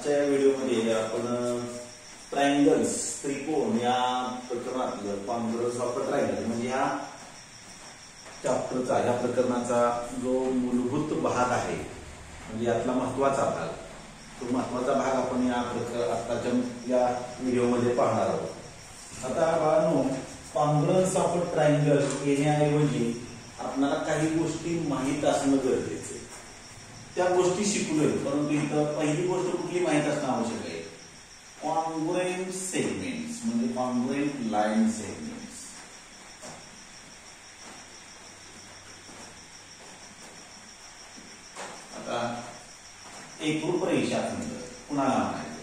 आजच्या व्हिडिओमध्ये आपण ट्रायंगल्स त्रिकोण या प्रकरणातलं कॉन्ग्रुअन्स ऑफ अ ट्रायंगल म्हणजे ह्या चॅप्टरचा या प्रकरणाचा जो मूलभूत भाग आहे म्हणजे यातला महत्त्वाचा भाग तो महत्त्वाचा भाग आपण या आताच्या या व्हिडिओमध्ये पाहणार आहोत। आता बाळांनो कॉन्ग्रुअन्स ऑफ अ ट्रायंगल येण्याऐवजी आपल्याला काही गोष्टी माहीत असणं गरजेचं आहे। त्या गोष्टी शिकलोय परंतु इथं पहिली गोष्ट कुठली माहीत असणं आवश्यक आहे, कॉन्ग्रुएंट सेगमेंट्स म्हणजे कॉन्ग्रुएंट लाईन सेगमेंट्स। आता एकरूप रेषाखंड कुणाला म्हणायचं?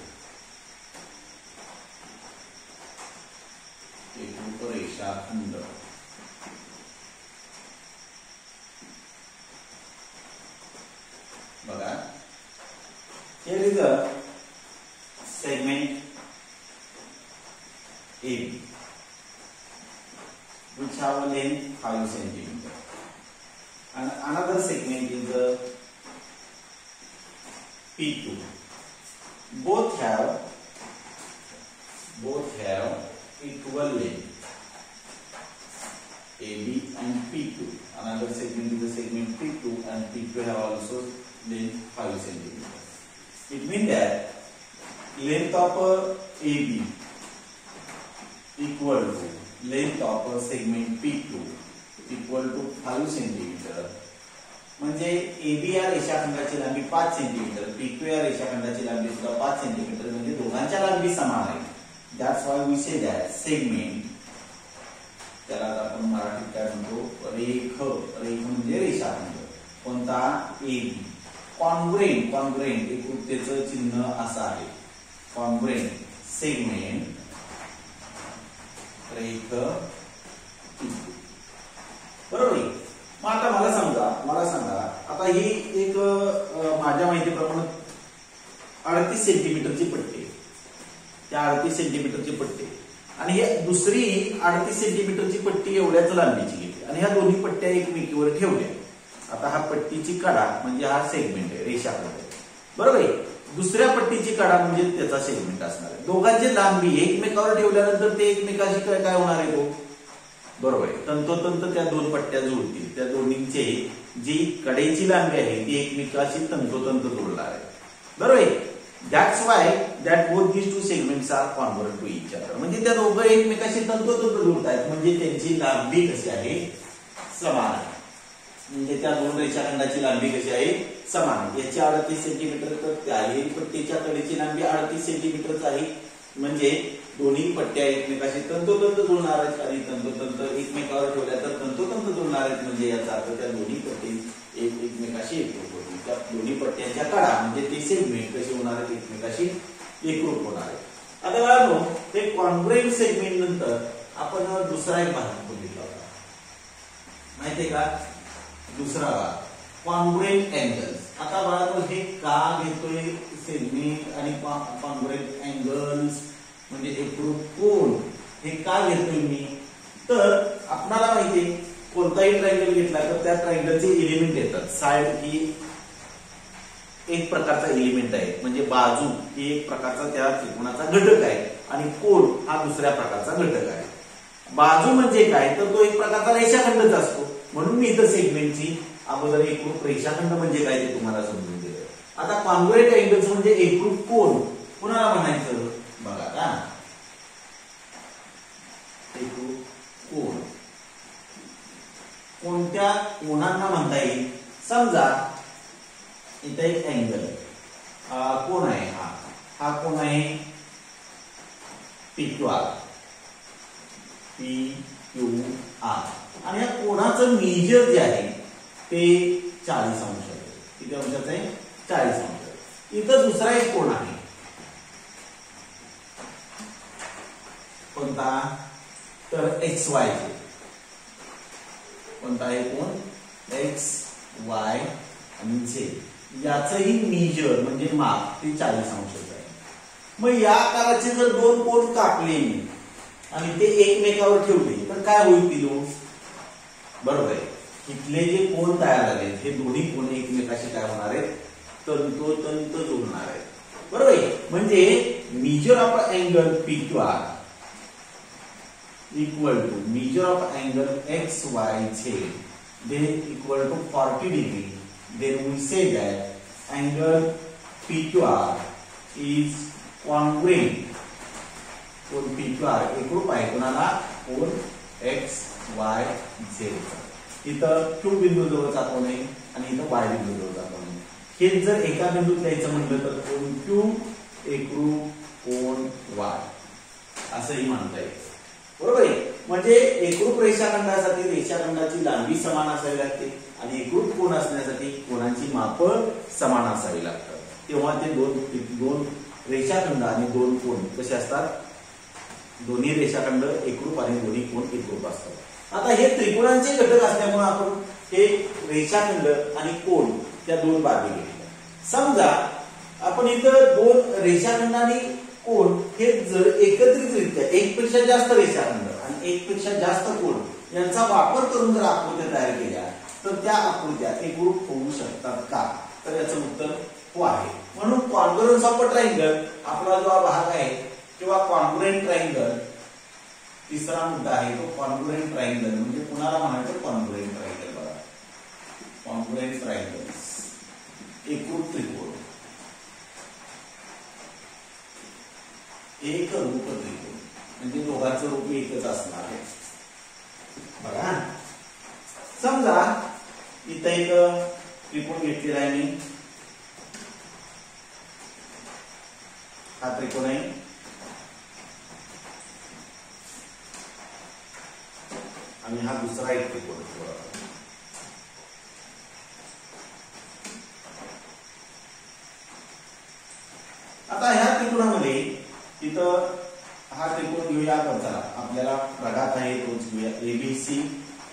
एकरूप रेषाखंड बघा, here is a segment AB which have a length 5 centimeter and another segment is a P2. Both have equal length AB and P2. Another segment is the segment P2 and P2 have also length 5 centimeter. It means that length of AB equal to length of segment P2 equal to 5 centimeter. म्हणजे AB या रेषाखंडाची लांबी 5 centimetre, P2 या रेषाखंडाची लांबी सुद्धा 5 centimetre म्हणजे दोघांच्या लांबी समान आहे। That's why we say that segment, त्याला आपण मराठीत काय म्हणतो, रेख म्हणजे रेषाखंड कोणता AB कॉन्ग्रुएंट एकरूपतेचं चिन्ह असं आहे, कॉन्ग्रुएंट सेगमेंट रेख बरोबर आहे। मग आता मला सांगा आता ही एक माझ्या माहितीप्रमाणे 38 सेंटीमीटरची पट्टी, त्या 38 सेंटीमीटरची पट्टी आणि ही दुसरी 38 सेंटीमीटरची पट्टी एवढ्याच लांबीची घेतली आणि ह्या दोन्ही पट्ट्या एकमेकीवर ठेवल्या। आता हा पट्टीची कडा म्हणजे हा सेगमेंट आहे, रेषाखंड बरोबर आहे। दुसऱ्या पट्टीची कडा म्हणजे त्याचा सेगमेंट असणार आहे। दोघांची लांबी एकमेकावर ठेवल्यानंतर ते एकमेकाशी काय होणार आहे तो बरोबर आहे, तंतोतंत त्या दोन पट्ट्या जुळतील, त्या दोन्हींचे जी कडेची लांबी आहे ती एकमेकाशी तंतोतंत जोडणार आहे बरोबर आहे। That's why that both these two segments are convert to each other म्हणजे त्या दोघं एकमेकाशी तंतोतंत जोडतात म्हणजे त्यांची लांबी कशी आहे, समान आहे। म्हणजे त्या दोन रेषाखंडाची लांबी कशी आहे, समान आहे। याची 38 सेंटीमीटर तर त्याही पट्टीच्या कडेची लांबी 38 सेंटीमीटरच आहे म्हणजे दोन्ही पट्ट्या एकमेकाशी तंतोतंत जुळणार आहेत आणि तंतोतंत एकमेकावर ठेवल्या तर तंतोतंत जुळणार आहेत म्हणजे याचा अर्थ त्या दोन्ही पट्टी एकमेकाशी एकरूप होतील। त्या दोन्ही पट्ट्यांच्या कडा म्हणजे ते सेगमेंट कसे होणार आहेत, एकमेकाशी एकरूप होणार आहेत। आता बाळांनो हे कॉन्ग्रुएंट सेगमेंट नंतर आपण दुसरा एक भाग बघितला होता माहितीये का, दुसरा भाग कॉन्ग्रुएंट अँगल्स। आता बाळांनो हे का घेतोय सेगमेंट आणि कॉन्ग्रुएंट अँगल्स म्हणजे एकरूप कोन हे का घेतोय मी, तर आपल्याला माहितीये कोणताही ट्रायंगल घेतला तर त्या ट्रायंगलचे एलिमेंट येतात। साइड ही एक प्रकारचा एलिमेंट आहे म्हणजे बाजू ही एक प्रकारचा त्या त्रिकोणाचा घटक आहे आणि कोन हा दुसऱ्या प्रकारचा घटक आहे। बाजू म्हणजे काय तर तो एक प्रकारचा रेषाखंडच असतो म्हणून मी इथं सेगमेंटची अगोदर एकरूप रेषाखंड म्हणजे काय ते तुम्हाला समजून दिलं। आता कॉन्ग्रुएंट अँगल्स म्हणजे एकरूप कोन कुणाला म्हणायचं बघा का, एकरूप कोन कोणत्या कोनांना म्हणता येईल, समजा इथे एक अँगल कोन आहे, हा कोन आहे PQR आणि या कोनाचं मेजर जे आहे ते 40 अंश आहे। किती अंशाचं आहे, 40 अंश। इथं दुसरा एक कोन आहे कोणता तर XY कोणता आहे कोन, XY आणि Z याचंही मेजर म्हणजे माप ते 40 अंशाचं आहे। मग या आकाराचे जर दोन कोन कापले आणि ते एकमेकावर ठेवले तर काय होईल बरोबर आहे। इथले जे कोन तयार झाले हे दोन्ही कोन एकमेकाशी काय होणार आहेत, तंतोतंत जोडणार आहेत बरोबर आहे. म्हणजे measure of angle PQR equal to measure of angle XYZ then equal to 40 degree. Then we say that angle PQR is congruent. कोण PQR एकरूप आहे कोणाला? कोण XYZ. इथं Q बिंदू जवळचा कोण आहे आणि इथं Y बिंदू जवळचा कोण आहे. हे जर एका बिंदूत लिहायचं म्हटलं तर कोण Q एकरूप कोण Y असंही म्हणता येईल. बरोबर आहे. म्हणजे एकरूप रेषाखंडासाठी रेषाखंडाची लांबी समान असावी लागते आणि एकरूप कोन असण्यासाठी कोनांची माप समान असावी लागतात. तेव्हा ते दोन रेषाखंड आणि दोन कोन कसे असतात? दोन्ही रेषाखंड एकरूप आणि दोन्ही कोन एकरूप असतात. आता हे त्रिकोणांचे घटक असल्यामुळे आपण हे रेषाखंड आणि कोन त्या दोन बाबी घेतल्या. समजा आपण इथं दोन रेषाखंड आणि कोन हे जर एकत्रितरित्या एकपेक्षा जास्त रेषाखंड आणि एकपेक्षा जास्त कोन यांचा वापर करून जर आकृत्या तयार केल्या तर त्या आकृत्या एकरूप होऊ शकतात का? तर याचं उत्तर हो आहे. म्हणून कॉन्ग्रुएन्स ऑफ अ ट्रायंगल आपला जो भाग आहे किंवा कॉन्ग्रुएंट ट्रायंगल तिसरा मुद्दा आहे तो कॉन्ग्रुएंट ट्रायंगल. म्हणजे कुणाला म्हणायचं? Congruent triangle. बघा कॉन्ग्रुएंट ट्रायंगल एकरूप त्रिकोण एक रूप त्रिकोण म्हणजे दोघांचं रूप एकच असणार आहे. बघा समजा इथं एक त्रिकोण घेतलेला आहे मी. हा त्रिकोण आहे आणि हा दुसरा एक त्रिकोण. आता ह्या त्रिकोणामध्ये इथं हा त्रिकोण घेऊया. चला आपल्याला प्रघात आहे तोच घेऊया ABC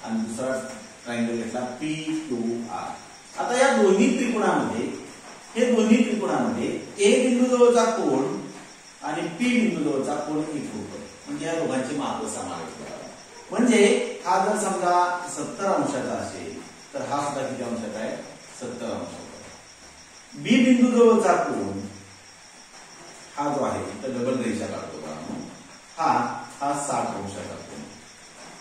आणि दुसरा ट्रायंगल घेतला PQR. आता या दोन्ही त्रिकोणामध्ये A बिंदू जवळचा कोन आणि P बिंदू जवळचा कोन एकरूप आहे. म्हणजे या दोघांची माप समान आहेत. म्हणजे हा जर समजा 70 अंशाचा असेल तर हा सुद्धा किती अंशाचा आहे? 70 अंशाचा. B बिंदू जवळचा कोन हा जो आहे तर डबल रेषा काढतो हा 60 अंशाचा कोन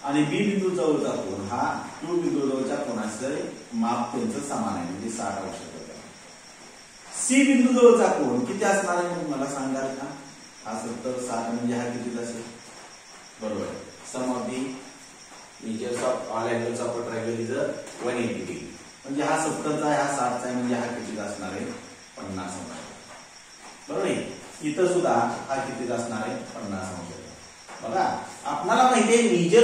आणि B बिंदू जवळचा कोन हा Q बिंदू जवळच्या कोनाचं माप त्यांचं समान आहे म्हणजे 60 अंशाचा. C बिंदू जवळचा कोन किती असणार आहे मला सांगाल का? हा 70 60 म्हणजे हा किती असेल? बरोबर आहे. Sum of the measures of all angles of a triangle is 180 degree. म्हणजे हा 70 चा आहे हा 60 चा आहे म्हणजे हा किती असणार आहे? 50 अंश. बरोबर आहे. इथं सुद्धा हा किती असणार आहे? 50 अंश. बघा आपल्याला माहिती आहे मेजर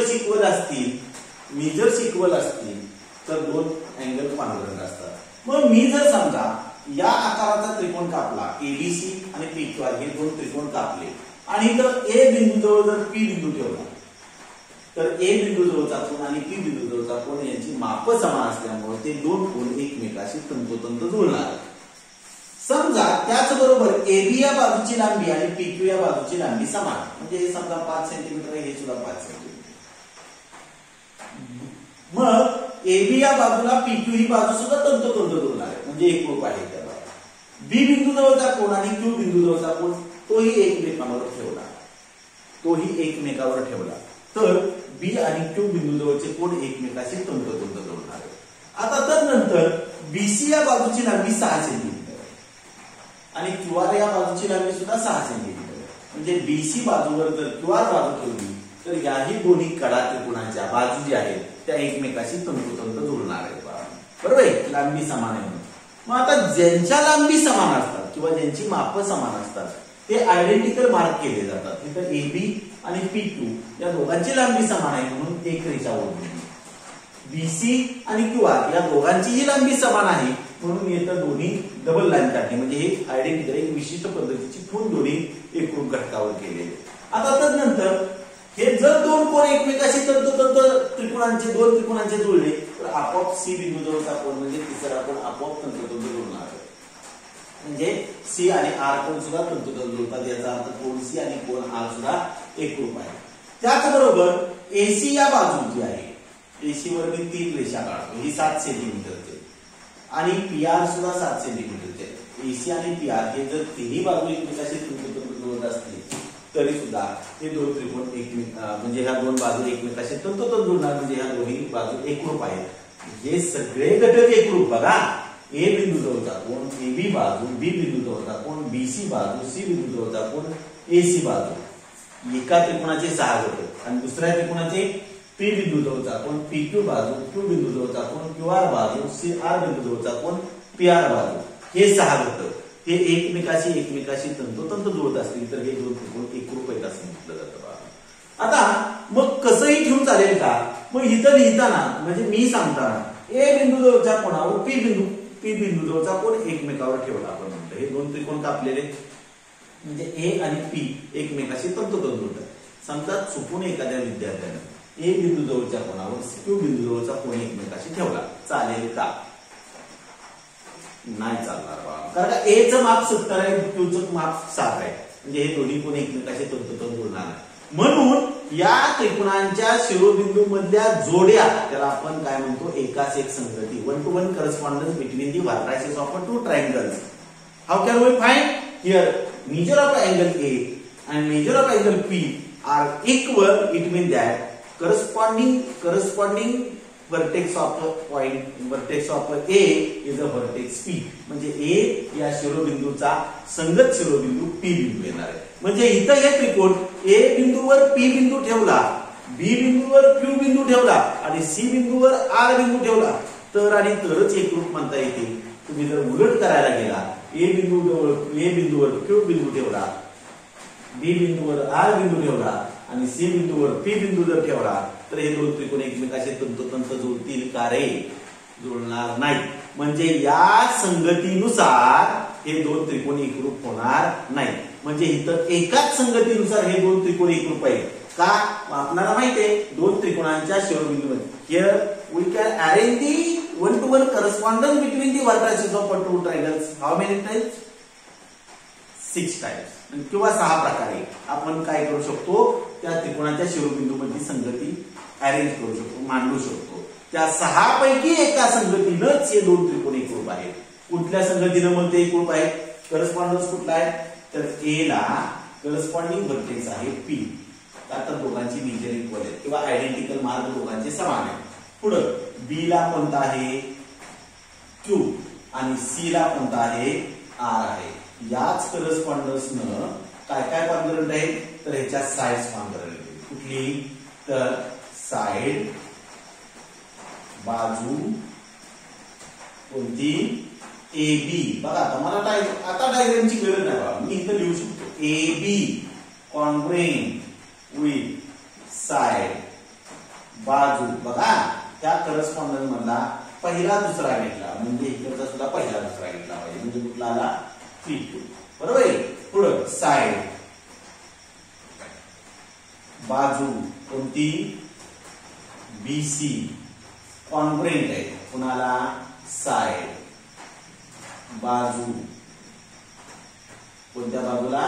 इक्वल असतील तर दोन अँगल कॉन्ग्रुएंट असतात. मग मी जर समजा या आकाराचा त्रिकोण कापला ABC आणि PQR हे दोन त्रिकोण कापले आणि इथं A बिंदू जवळ जर P बिंदू ठेवला तर A बिंदू जवळचा कोन आणि P बिंदू जवळचा कोन यांची माप समान असल्यामुळे ते दोन कोन एकमेकाशी तंतोतंत जुळणार. समजा त्याचबरोबर AB या बाजूची लांबी आणि PQ या बाजूची लांबी समान म्हणजे हे समजा 5 सेंटीमीटर आहे हे सुद्धा 5 सेंटीमीटर. मग AB या बाजूला PQ ही बाजू सुद्धा तंतोतंत जुळणार आहे म्हणजे एकरूप आहे. त्या B बिंदू जवळचा कोन आणि Q बिंदू जवळचा कोन तोही एकमेकावर ठेवला तर B आणि Q बिंदू जवळचे कोन एकमेकाशी तंतोतंत जुळणार आहे. आता तर नंतर BC या बाजूची लांबी 6 सेंटीमीटर आणि QR या बाजूची लांबी सुद्धा 6 सेंटीमीटर. म्हणजे BC बाजूवर जर QR बाजू ठेवली तर याही दोन्ही कडा त्रिकोणाच्या बाजू जी आहेत त्या एकमेकाशी तंतोतंत जुळणार आहेत. बरोबर आहे. लांबी समान आहे. मग आता ज्यांच्या लांबी समान असतात किंवा ज्यांची माप समान असतात ते आयडेंटिकल मार्क केले जातात. इथं AB आणि PQ या दोघांची लांबी समान आहे म्हणून एक रेषा ओढली. BC आणि QR या दोघांचीही लांबी समान आहे म्हणून इथं दोन्ही डबल लाईन काढली म्हणजे हे आयडेंटिकल एक विशिष्ट पद्धतीची खून दोन्ही एकरूप घटकावर केले. आता तदनंतर हे जर दोन कोन एकमेकाशी तंतोतंत दोन त्रिकोणांचे जुळले तर आपोआप C बिंदू जवळचा कोन म्हणजे तिसरा कोन आपोआप तंतोतंत जुळणार आहे. म्हणजे C आणि R कोन सुद्धा तंतोतंत जुळतात. याचा अर्थ कोन C आणि कोन R सुद्धा एकरूप आहे. त्याचबरोबर AC या बाजू जी आहे AC वर मी 3 रेषा काढतो ही 7 सेंटीमीटरची आणि PR सुद्धा 7 सेंटीमीटरची आहे. एसी आणि पी आर हे जर तिन्ही बाजू एकमेकाशी तंतोतंत जुळत असतील तरी सुद्धा हे दोन त्रिकोण म्हणजे ह्या दोन बाजू एकमेकाशी तंतोतंत जुळणार, म्हणजे ह्या दोन्ही बाजू एकरूप आहेत. हे सगळे घटक एकरूप. बघा, ए बिंदू जवळचा कोण, ए बी बाजू, बी बिंदू जवळचा कोण, बी सी बाजू, सी बिंदू जवळचा कोण, ए सी बाजू. एका त्रिकोणाचे 6 घटक आणि दुसऱ्या त्रिकोणाचे पी बिंदू जवळचा कोण, पी क्यू बाजू, क्यू बिंदू जवळचा कोण, क्यू आर बाजू, सी आर बिंदू जवळचा कोण, पी आर बाजू. हे 6 घटक हे एकमेकाशी तंतोतंत जुळत असतील तर हे दोन त्रिकोण एकरूप आहेत असं म्हटलं जातं. आता मग कसंही ठेवून चालेल का? मग इथं लिहिताना म्हणजे मी सांगताना ए बिंदू जवळच्या कोणावर पी बिंदू जवळचा कोण एकमेकावर ठेवला. आपण म्हणतो हे दोन त्रिकोण कापलेले म्हणजे ए आणि पी एकमेकाशी तंतोतंत जुळतात. समजा चुकून एखाद्या विद्यार्थ्याने ए बिंदू जवळच्या कोणावर क्यू बिंदू जवळचा कोण एकमेकाशी ठेवला, चालेल का? नाही चालणार बाबा, कारण का एचं माप 70 आहे, क्यूचं माप 7 आहे, म्हणजे हे दोन्ही कोण एकमेकाशी तंतोतंत जुळणार नाही. म्हणून या त्रिकोणांच्या शिरोबिंदू मधल्या जोड्या त्याला आपण काय म्हणतो, एकाच एक संगती, 1-to-1 correspondence between the vertices of two triangles. How can we find? Here measure of angle A and measure of angle P are equal. It means that corresponding vertex of the point, vertex of A is a vertex P. म्हणजे A या शिरोबिंदूचा संगत शिरोबिंदू P बिंदू येणार आहे. म्हणजे इथं हे त्रिकोण A बिंदूवर P बिंदू ठेवला, B बिंदूवर Q बिंदू ठेवला आणि C बिंदूवर R बिंदू ठेवला तर आणि तरच एकरूप म्हणता येते. तुम्ही जर उलट करायला गेला, A बिंदूवर Q बिंदू ठेवला, B बिंदूवर R बिंदू ठेवला आणि C बिंदूवर P बिंदू जर ठेवला तर हे दोन त्रिकोण एकमेकाशी तंतोतंत जुळतील का रे? जुळणार नाही. म्हणजे या संगतीनुसार हे दोन त्रिकोण एकरूप होणार नाही. म्हणजे इथं एकाच संगतीनुसार हे दोन त्रिकोण एकरूप आहेत का? आपल्याला माहिती आहे दोन त्रिकोणांच्या शिरोबिंदूमध्ये here we can arrange the 1-to-1 correspondence between the vertices of two triangles. How many times? 6 times. किंवा 6 प्रकारे आपण काय करू शकतो, त्या त्रिकोणाच्या शिरोबिंदू मध्ये संगती अरेंज करू शकतो, मांडू शकतो. त्या 6 पैकी एका संगतीनंच हे दोन त्रिकोण एकरूप आहेत. कुठल्या संगतीनं मग ते एकरूप आहेत? करस्पॉन्डन्स कुठला आहे तर ए ला करस्पॉन्डिंग व्हर्टेक्स आहे पी. आता दोघांची मेजर इक्वल आहे किंवा आयडेंटिकल मार्ग दोघांचे समान आहे. पुढं बी ला कोणता आहे क्यू आणि सी ला कोणता आहे आर आहे. याच करस्पॉन्डन्सनं काय काय कॉन्ग्रुएंट आहे तर ह्याच्या साइड्स कॉन्ग्रुएंट आहे. कुठली तर साइड बाजू कोणती ए बी. बघा आता आता डायग्रामची गरज नाही बाबा, मी इथं लिहू शकतो A B congruent with side बाजू. बघा त्या करस्पॉन्डन्स मधला पहिला दुसरा घेतला म्हणजे इकडचा सुद्धा पहिला दुसरा घेतला पाहिजे म्हणजे कुठला आला P2. बरोबर आहे. पुढं साइड बाजू कोणती BC कॉन्ग्रुएंट आहे कुणाला साइड बाजू कोणत्या बाजूला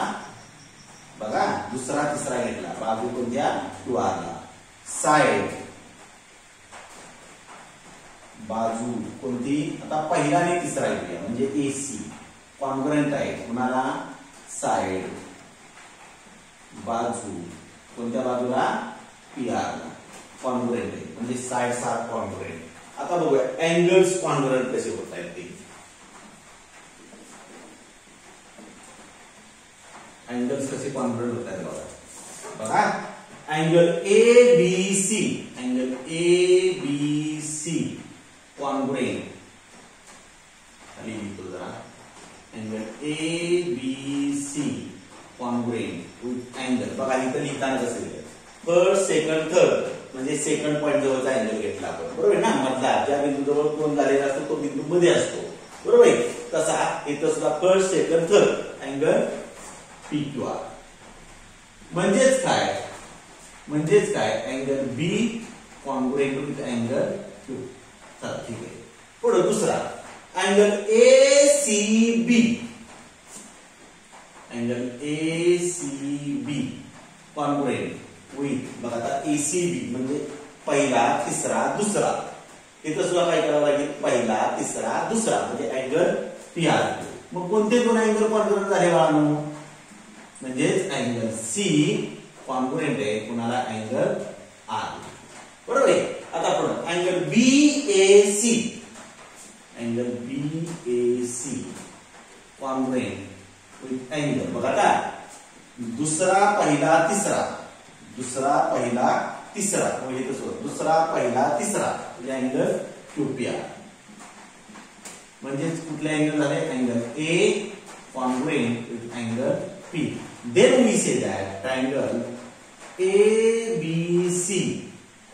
बघा दुसरा तिसरा घेतला बाजू कोणत्या QR ला. साइड बाजू कोणती आता पहिला आणि तिसरा घेतला म्हणजे AC कॉन्ग्रुएंट आहे कुणाला साइड बाजू कोणत्या बाजूला PR ला कॉन्ग्रुएंट आहे म्हणजे साइड साथ कॉन्ग्रुएंट. आता बघूया अँगल्स कॉन्ग्रुएंट कसे होत आहेत ते. अँगल्स कसे कॉन्ग्रुएंट होत आहेत बघा. Angle ABC angle ABC congruent खाली लिहितो जरा. Angle ABC congruent with angle. बघा इथं लिहिताना कसं लिहिलं फर्स्ट सेकंड थर्ड म्हणजे सेकंड पॉईंट जवळचा अँगल घेतला आपण बरोबर ना. मधला ज्या बिंदू जवळ कोण झालेला असतो तो बिंदू मध्ये असतो बरोबर आहे. तसा इथं सुद्धा first second third angle PQR. म्हणजेच काय angle B congruent with angle Q. ठीक आहे. पुढे दुसरा angle ACB angle ACB congruent with बघा आता ACB म्हणजे पहिला तिसरा दुसरा. इथं सुद्धा काय करावं लागेल पहिला तिसरा दुसरा म्हणजे अँगल PR. मग कोणते दोन अँगल कॉन्ग्रुएंट झाले बाळांनो? म्हणजेच अँगल सी कॉन्ग्रुएंट आहे कुणाला? Angle R. बरोबर आहे. आता आपण angle BAC, angle BAC congruent with angle बघा का, दुसरा पहिला तिसरा, दुसरा पहिला तिसरा म्हणजे कसं, दुसरा पहिला तिसरा म्हणजे अँगल क्यूपीआर. म्हणजे कुठले अँगल झाले? Angle A congruent with angle P. Then we say that triangle ABC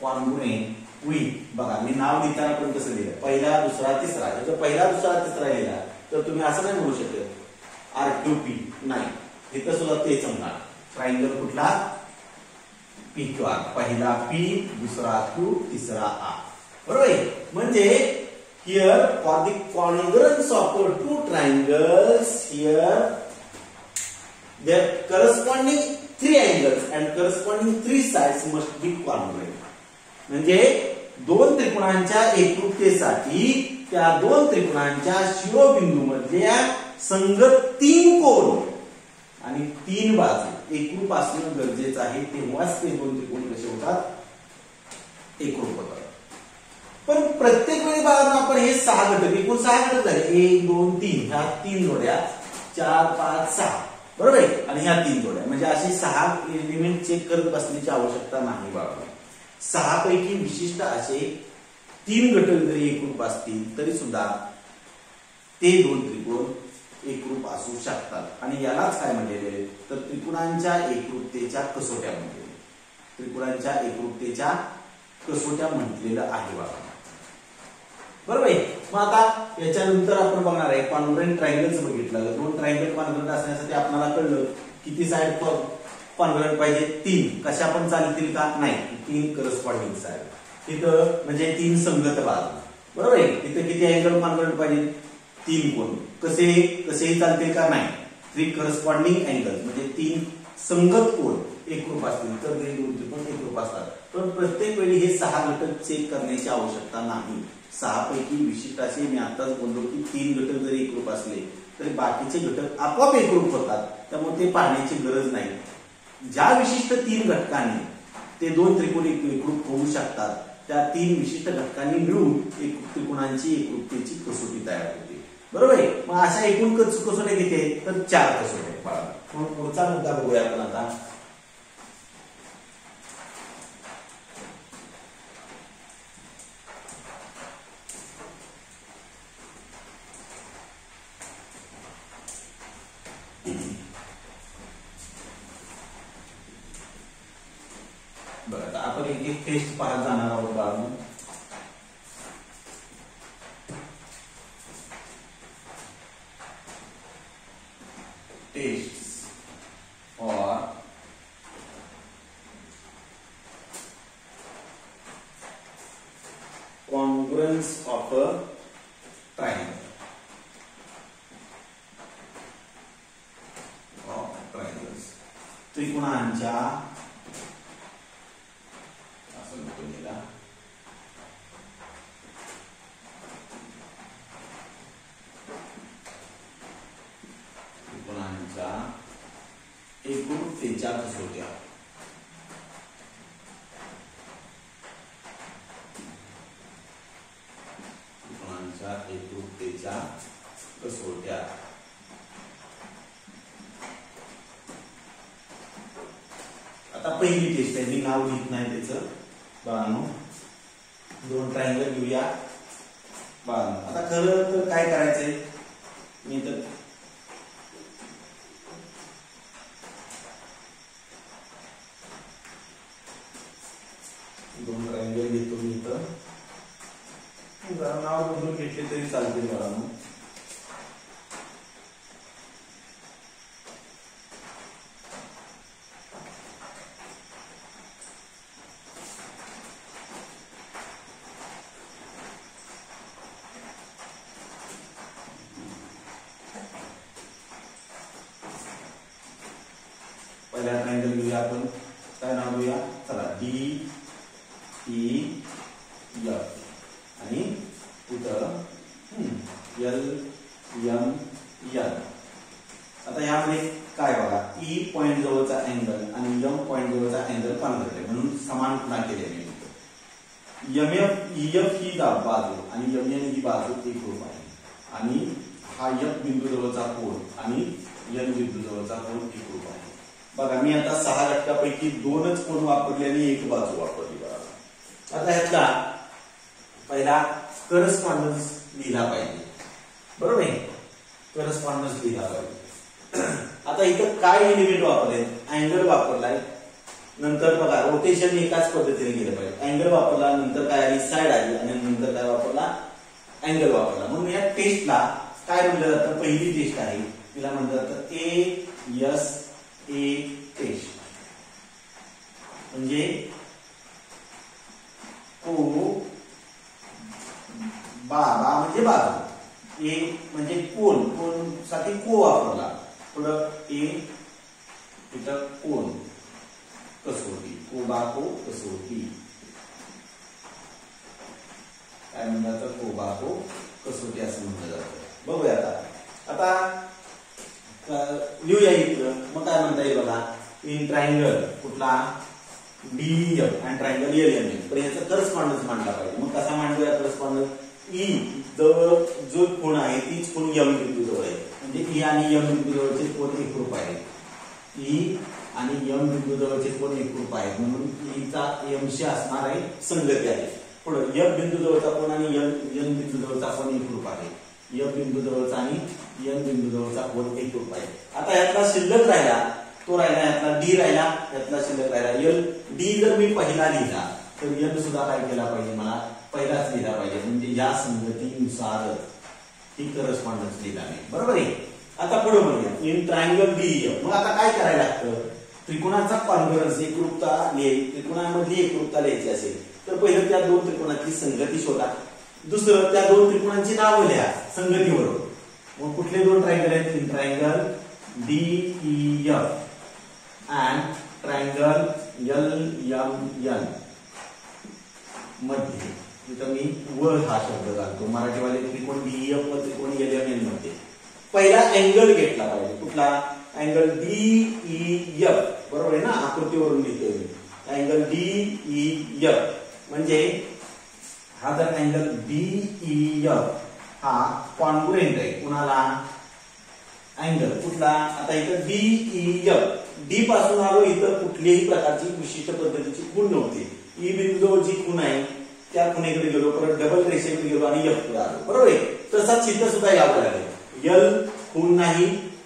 congruent with, बघा मी नाव लिहिताना पण कसं लिहिलं, पहिला दुसरा तिसरा. जर पहिला दुसरा तिसरा लिहिला तर तुम्ही असं नाही म्हणू शकत आर क्यू पी, नाही, इथं सुद्धा तेच म्हणणार. ट्रायंगल कुठला? P Q R. पहिला पी, दुसरा क्यू, तिसरा आर. बरोबर आहे. म्हणजे here for the congruence of two triangles here their corresponding three angles and corresponding three sides must be congruent. म्हणजे दोन त्रिकोणांच्या एकरूपतेसाठी त्या दोन त्रिकोणांच्या शिरोबिंदू मधल्या संगत तीन कोन आणि तीन बाजू एकरूप असणं गरजेचं आहे. तेव्हाच ते दोन त्रिकोण कसे होतात? एकरूप होतात. पण प्रत्येक वेळी बाळांनो आपण हे 6 घटक, एकूण 6 घटक झाले, 1 2 3, ह्या 3 जोड्या, 4 5 6, बरोबर आहे. आणि ह्या 3 जोड्या, म्हणजे असे 6 एलिमेंट चेक करत बसण्याची आवश्यकता नाही बाळा. 6 पैकी विशिष्ट असे 3 घटक जरी एकरूप असतील तरी सुद्धा ते दोन त्रिकोण एकरूप असू शकतात. आणि यालाच काय म्हणलेले तर त्रिकोणांच्या एकरूपतेच्या कसोट्या म्हणलेले, त्रिकोणांच्या एकरूपतेच्या कसोट्या म्हटलेलं आहे बाळा. बरोबर आहे. मग आता याच्यानंतर आपण बघणार आहे कॉन्ग्रुएंट ट्रायंगल्स बघितलं. दोन ट्रायंगल कॉन्ग्रुएंट असण्यासाठी आपल्याला कळलं किती साइड कॉन्ग्रुएंट पाहिजे? 3. कशा पण चालतील का? नाही, 3 करस्पॉन्डिंग साइड. तिथं म्हणजे 3 संगत बाजू. बरोबर आहे. तिथे किती अँगल कॉन्ग्रुएंट पाहिजे? 3 कोन. कसेही चालतील का? नाही. 3 करस्पॉन्डिंग अँगल म्हणजे 3 संगत कोन एकरूप असतील तर ते दोन त्रिकोण एकरूप असतात. पण प्रत्येक वेळी हे 6 घटक चेक करण्याची आवश्यकता नाही. 6 पैकी विशिष्ट असे मी आताच बोललो की 3 घटक जरी एकरूप असले तरी बाकीचे घटक आपोआप एकरूप होतात. त्यामुळे ते पाहण्याची गरज नाही. ज्या विशिष्ट 3 घटकांनी ते दोन त्रिकोण एकरूप होऊ शकतात त्या 3 विशिष्ट घटकांनी मिळून त्रिकोणांची एकरूपतेची कसोटी तयार होते. बरोबर आहे. मग अशा एकूण कसोट्या किती आहेत? तर 4 कसोट्या. मग पुढचा मुद्दा बघूया आपण आता. बरं, आपण एक टेस्ट पाहत जाणार आहोत बाळांनो. Test for congruence of a triangle. त्रिकोणांच्या एकरूपतेच्या कसोट्या. त्रिकोणांच्या एकरूपतेच्या कसोट्या. आता पहिली टेस्ट आहे, मी नाव लिहित नाही त्याचं बाळांनो. 2 ट्रायंगल घेऊया बाळांनो. आता खरं तर काय करायचंय, मी तर दोन ट्रायंगल घेतो. मी इथं नाव बदलून घेतले तरी चालतील बाळांनो. पहिला ट्रायंगल घेऊया आपण. काय नाव घेऊया? चला, डी ई एफ आणि इथं एल एम एन. आता यामध्ये काय बघा, ई पॉइंट जवळचा अँगल आणि एम पॉइंट जवळचा अँगल कॉन्व्हर्ट आहे म्हणून समान खुणा केलेली आहे. एफ ही बाजू आणि एम एन ही बाजू एकरूप आहे आणि हा एफ बिंदू जवळचा कोन आणि एन बिंदू जवळचा कोन एकरूप आहे. बघा मी आता 6 घटकापैकी 2च कोन वापरले आणि एक बाजू वापरली. बघा आता ह्यातला पहिला करस्पॉन्डन्स लिहिला पाहिजे, बरोबर आहे, करस्पॉन्डन्स लिहिला पाहिजे. आता इथं काय एलिमेंट वापरले, अँगल वापरलाय, नंतर बघा रोटेशन एकाच पद्धतीने केलं पाहिजे. अँगल वापरला, नंतर काय आली साइड आली आणि नंतर काय वापरला, अँगल वापरला. म्हणून या टेस्टला काय म्हटलं जातं, पहिली टेस्ट आहे तिला म्हटलं जातं ASA टेस्ट. म्हणजे बा म्हणजे बाजू, ए म्हणजे कोन, कोन साठी को वापरला, पुढं ए तिथं कोन, कसोटी, को बा को कसोटी काय म्हणलं जातं, को बा को कसोटी असं म्हटलं जातं. बघूया आता लिहूया इथं. मग काय म्हणता येईल बघा, इन ट्रायंगल कुठला डीएफ आणि ट्रायंगल एलएमएन, पण याचा करस्पॉन्डन्स मांडला पाहिजे. मग कसा मांडूया करस्पॉन्डन्स, ई जवळ जो कोण आहे तीच कोण एम बिंदू जवळ आहे, म्हणजे ई आणि एम बिंदू जवळचे कोण एकरूप आहे. ई आणि एम बिंदू जवळचे कोण एकरूप आहेत म्हणून ईचा एमशी असणार आहे संगती आहे. पुढे एफ बिंदू जवळचा कोण आणि एन बिंदू जवळचा कोण एकरूप आहे. एफ बिंदू जवळचा आणि एन बिंदू जवळचा कोण एकरूप आहे. आता यातला शिल्लक राहिला तो राहिला, यातला डी राहिला, यातला शिल्लक राहिला एल. डी जर मी पहिला लिहिला तर एन सुद्धा काय केला पाहिजे, मला पहिलाच लिहिला पाहिजे, म्हणजे या संगतीनुसार ही करस्पॉन्डन्स लिहिला नाही, बरोबर आहे. आता पुढे म्हणूया इन ट्रायंगल डीएफ. मग आता काय करायला लागतं, त्रिकोणाचा कॉन्व्हर्जन्स एकरूपता त्रिकोणामधली एकरूपता लिहायची असेल तर पहिलं त्या दोन त्रिकोणाची संगती शोधा, दुसरं त्या दोन त्रिकोणांची नावं लिहा संगतीवरून. मग कुठले दोन ट्रायंगल आहेत, in triangle DEF and triangle LMN मध्ये, तिथं मी व हा शब्द घालतो, मराठीवाले त्रिकोण डीईएफ व त्रिकोण एलएमएन मध्ये पहिला अँगल घेतला पाहिजे. कुठला अँगल डीईएफ, बरोबर आहे ना, आकृतीवरून लिहितोय मी. अँगल डीईएफ म्हणजे हा जर अँगल डीईएफ हा कॉन्ग्रुएंट आहे कुणाला, अँगल कुठला, आता इथं डीईएफ, डी पासून आलो, इथं कुठल्याही प्रकारची विशिष्ट पद्धतीची खूण नव्हती. ई बिंदू जी खूण आहे त्या खुणेकडे गेलो, परत डबल रेषेकडे गेलो आणि एफ कडे आलो, बरोबर आहे. तसाच चित्र सुद्धा यावं लागेल. एल खूण नाही,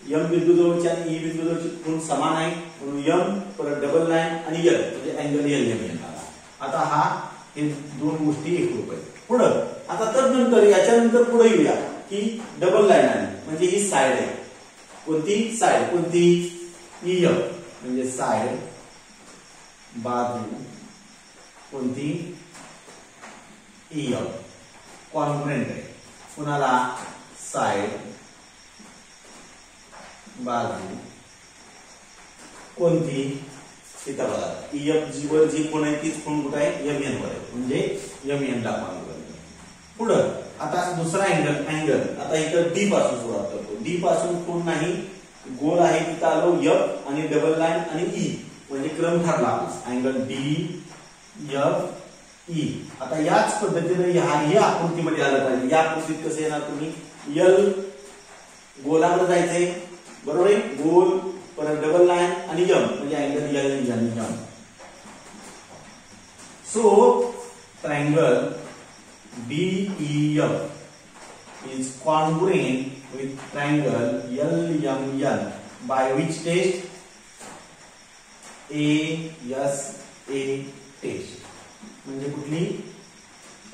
एम बिंदू जवळची आणि ई बिंदू जवळची खूण समान आहे म्हणून एम परत डबल लाईन आणि एल म्हणजे अँगल एलएमएन आला. आता हा हे दोन गोष्टी एकरूप आहेत. पुढं आता तदनंतर याच्यानंतर पुढे येऊया की डबल लाईन आली म्हणजे ही साइड आहे. कोणती साइड, कोणती ईएफ म्हणजे साइड, बाजू, कोणती ईएफ कॉन्ग्रुएंट आहे कुणाला, साइड, बाजू, कोणती, इथं बघा ईएफ जी वर जी कोण आहे तीच कोण कुठे आहे, एमएन वर आहे म्हणजे एमएन ला कॉन्ग्रुएंट. पुढं आता दुसरा अँगल आता इथं डी पासून सुरुवात करतो. डी पासून कोण नाही, गोल आहे तिथं आलो एफ आणि डबल लाईन आणि ई म्हणजे क्रम ठरला अँगल डी एफ ई. आता याच पद्धतीने या आकृतीमध्ये आलं पाहिजे. या आकृतीत कसं येणार तुम्ही, एल गोलाकडे जायचंय, बरोबर आहे, गोल परत डबल लाईन आणि एम म्हणजे अँगल एल आणि M. So triangle DEF is congruent with triangle LMN by which test, ASA test. म्हणजे कुठली,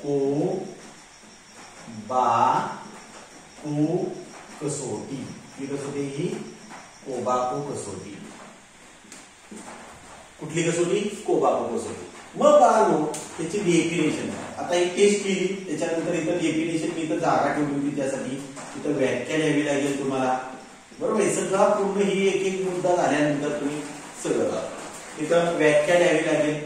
को बा को कसोटी. ही कसोटी ही कोबाको कसोटी. कुठली कसोटी, कोबाको कसोटी. मग पाहलो त्याची डेफिनेशन. आता एक टेस्ट केली त्याच्यानंतर इथं डेफिनेशन मी इथं जागा ठेवली होती, त्यासाठी इथं व्याख्या द्यावी लागेल तुम्हाला, बरोबर आहे. सगळा पूर्ण ही एक एक मुद्दा झाल्यानंतर तुम्ही सगळं इथं व्याख्या द्यावी लागेल.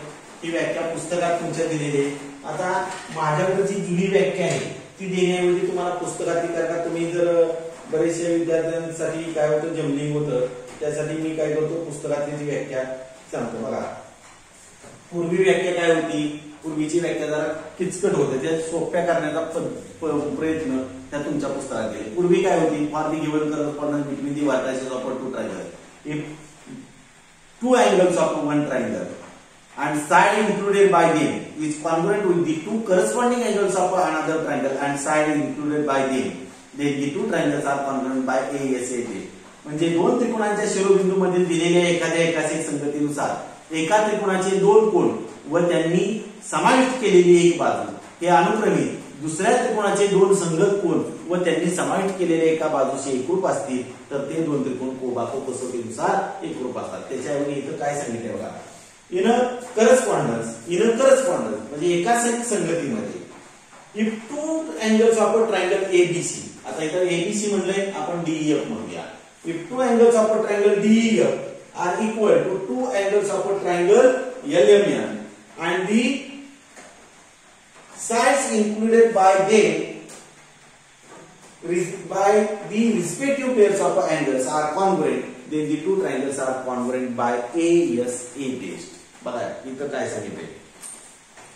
ही व्याख्या पुस्तकात तुमच्या दिलेली आहे. आता माझ्याकडे जी जुनी व्याख्या आहे ती देण्याऐवजी तुम्हाला पुस्तकात ती, कारण तुम्ही जर बरेचशा विद्यार्थ्यांसाठी काय होतं, जमलिंग होतं. त्यासाठी मी काय करतो, पुस्तकातली जी व्याख्या सांगतो. बघा, पूर्वी व्याख्या काय होती, पूर्वीची व्याख्या जरा किचकट होते, त्या सोप्या करण्याचा प्रयत्न त्या तुमच्या पुस्तकात केले. पूर्वी काय होती, for the given correspondence between the vertices of two triangle if two angles of one triangle and side included by them is congruent with the two corresponding angles of another triangle and side included by them, then the two triangles are congruent by ASAT. म्हणजे दोन त्रिकोणांच्या शिरोबिंदू मधील दिलेल्या एखाद्या एकाचे संगतीनुसार एका त्रिकोणाचे दोन कोन व त्यांनी समाविष्ट केलेली एक बाजू हे अनुक्रमित दुसऱ्या त्रिकोणाचे दोन संगत कोन व त्यांनी समाविष्ट केलेल्या एका बाजूशी एकरूप असतील तर ते दोन त्रिकोण कोबाको कसोटीनुसार एकरूप असतात. त्याच्याऐवजी इथं काय सांगितलंय बघा, इन करस्पॉन्डन्स म्हणजे एका संगतीमध्ये if two angles of a triangle ABC, आता इथं एबीसी म्हणलंय, आपण डीईएफ म्हणूया. If two angles of a triangle DEF are equal to two angles of a triangle LMN and the sides included by the respective pairs of angles are congruent, then the two triangles are congruent by ASA test. बघा इथं काय सांगितलंय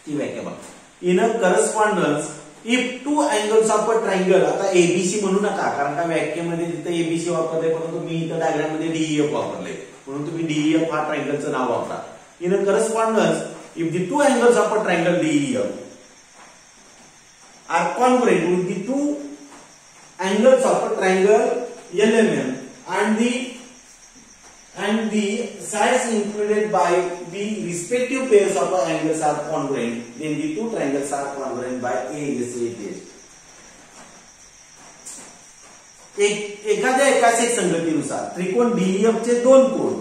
ती व्याख्या बघा. In correspondence if two angles of a triangle, आता ABC म्हणू नका कारण का व्याख्येमध्ये तिथं एबीसी वापरले, परंतु मी इथं डायग्राम मध्ये डीईएफ वापरले म्हणून तुम्ही डीईएफ हा ट्रायंगलचं नाव वापरा. In correspondence if the two angles of a triangle DEF are congruent with the two angles of a triangle LMN and the sides included by the respective pairs of angles are congruent, then the two triangles are congruent by ASA test. एखाद्या एकाच संगतीनुसार त्रिकोण DEF चे दोन कोन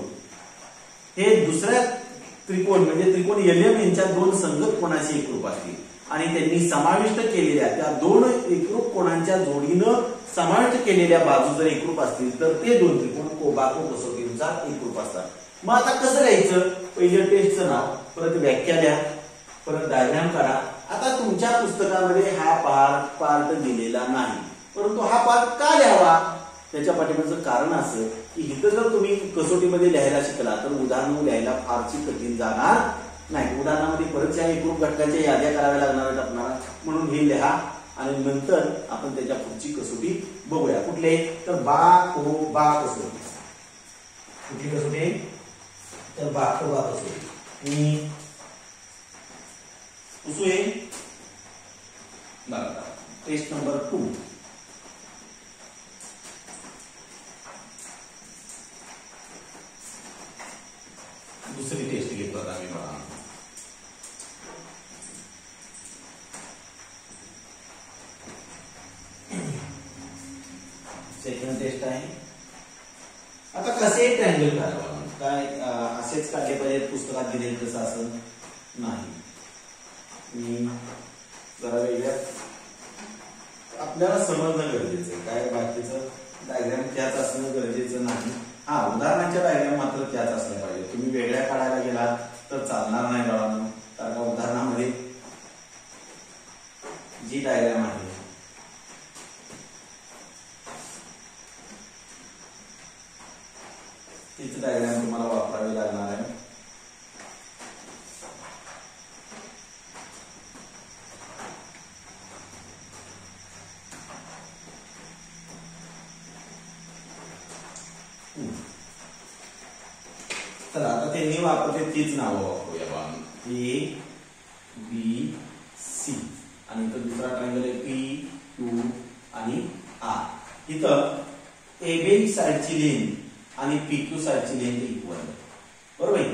हे दुसऱ्या त्रिकोण म्हणजे त्रिकोण एलएम यांच्या दोन संगत कोणाशी एकरूप असतील आणि त्यांनी समाविष्ट केलेल्या त्या दोन एकरूप कोणांच्या जोडीनं समाविष्ट केलेल्या बाजू जर एकरूप असतील तर ते दोन त्रिकोण कोबाको कसोटीनुसार एकरूप असतात. मग आता कसं लिहायचं, पहिलं टेस्टचं नाव, परत व्याख्या लिहा, परत डायग्राम करा. आता तुमच्या पुस्तकामध्ये हा पार्ट दिलेला नाही, परंतु हा पार्ट का लिहावा, त्याच्या पाठीमागचं कारण असं की इथं जर तुम्ही कसोटीमध्ये लिहायला शिकला तर उदाहरणं लिहायला फारशी कठीण जाणार नाही. उदाहरणामध्ये परत एकरूप घटकांच्या याद्या कराव्या लागणार आहेत आपल्याला, म्हणून हे लिहा आणि नंतर आपण त्याच्या पुढची कसोटी बघूया. कुठले तर बा कसोटी. कुठली कसोटी तर बा कसोटी. उसोय टेस्ट नंबर 2. दुसरी टेस्ट घेतो आता आम्ही बघा. सेकंड टेस्ट आहे. आता कसे ट्रायंगल काढावं, काय असेच काढले पाहिजे पुस्तकात दिले तसं असं नाही. मी जरा वेगळ्या आपल्याला समजणं गरजेचं आहे, काय बाकीचं डायग्राम त्याच असणं गरजेचं नाही. हा, उदाहरणाच्या डायग्राम मात्र त्याच असल्या पाहिजे. तुम्ही वेगळ्या काढायला गेलात तर चालणार नाही बाळांनो, कारण का उदाहरणामध्ये जी डायग्राम आहे तीच डायग्राम तुम्हाला वापरावी लागणार आहे. तर आता त्यांनी वापरते तीच नावं वापरूया बघा. ए बी सी आणि इथं दुसरा ट्रायंगल आहे पी क्यू आणि आर. इथं एबी साइडची लेंथ आणि पी क्यू साइडची लेंथ इक्वल, बरोबर आहे.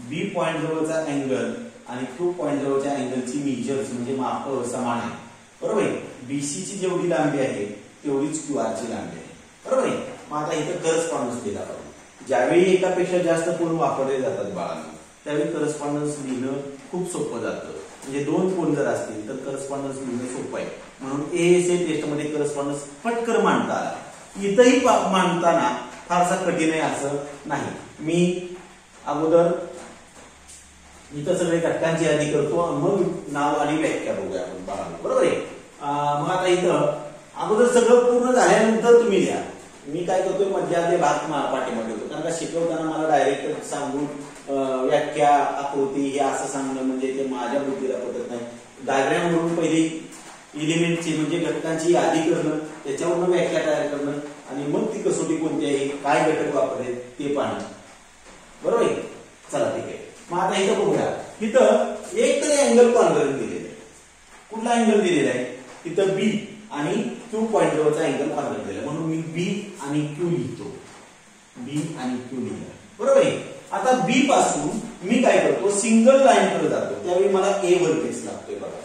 बी पॉइंट जवळचा अँगल आणि क्यू पॉइंट जवळच्या अँगलची मेजर्स म्हणजे माप समान आहे, बरोबर आहे. बीसी ची जेवढी लांबी आहे तेवढीच क्यू आर ची लांबी आहे, बरोबर आहे. मग आता इथं करस्पॉन्डन्स दिला पाहिजे. ज्यावेळी एकापेक्षा जास्त कोन वापरले जातात बाळांना त्यावेळी करस्पॉन्डन्स लिहिणं खूप सोपं जातं. म्हणजे दोन कोन जर असतील तर करस्पॉन्डन्स लिहिणं सोपं आहे. म्हणून एएसए टेस्ट मध्ये करस्पॉन्डन्स पटकन मांडता आला. इथंही मांडताना फारसा कठीण आहे असं नाही. मी अगोदर इथं सगळे घटकांची यादी करतो, मग नाव आणि व्याख्या बघूया आपण बाळांना, बरोबर आहे. मग आता इथं अगोदर सगळं पूर्ण झाल्यानंतर तुम्ही द्या. मी काय करतोय मध्यामध्ये भाग पाठीमागे होतो, कारण का शिकवताना मला डायरेक्ट सांगून व्याख्या आकृती हे असं सांगणं म्हणजे ते माझ्या बुद्धीला पटत नाही. डायग्राम वरून पहिले एलिमेंटची म्हणजे घटकांची यादी करणं, त्याच्यावरून व्याख्या तयार करणं आणि मग ती कसोटी कोणती आहे, काय घटक वापरले ते पाहणं. बरोबर आहे. चला ठीक आहे. मग आता इथं बघूया. इथं एक तरी अँगल कॉन्व्हर्ज दिलेला आहे. कुठला अँगल दिलेला आहे? इथं बी आणि क्यू पॉइंट जवळचा अँगल कॉन्व्हर्ज दिलेला, म्हणून मी बी आणि क्यू लिहितो. बी आणि क्यू लिहिला. बरोबर आहे. आता बी पासून मी काय करतो, सिंगल लाईन कडे जातो. त्यावेळी मला ए व्हर्टेक्स लागतोय बघा,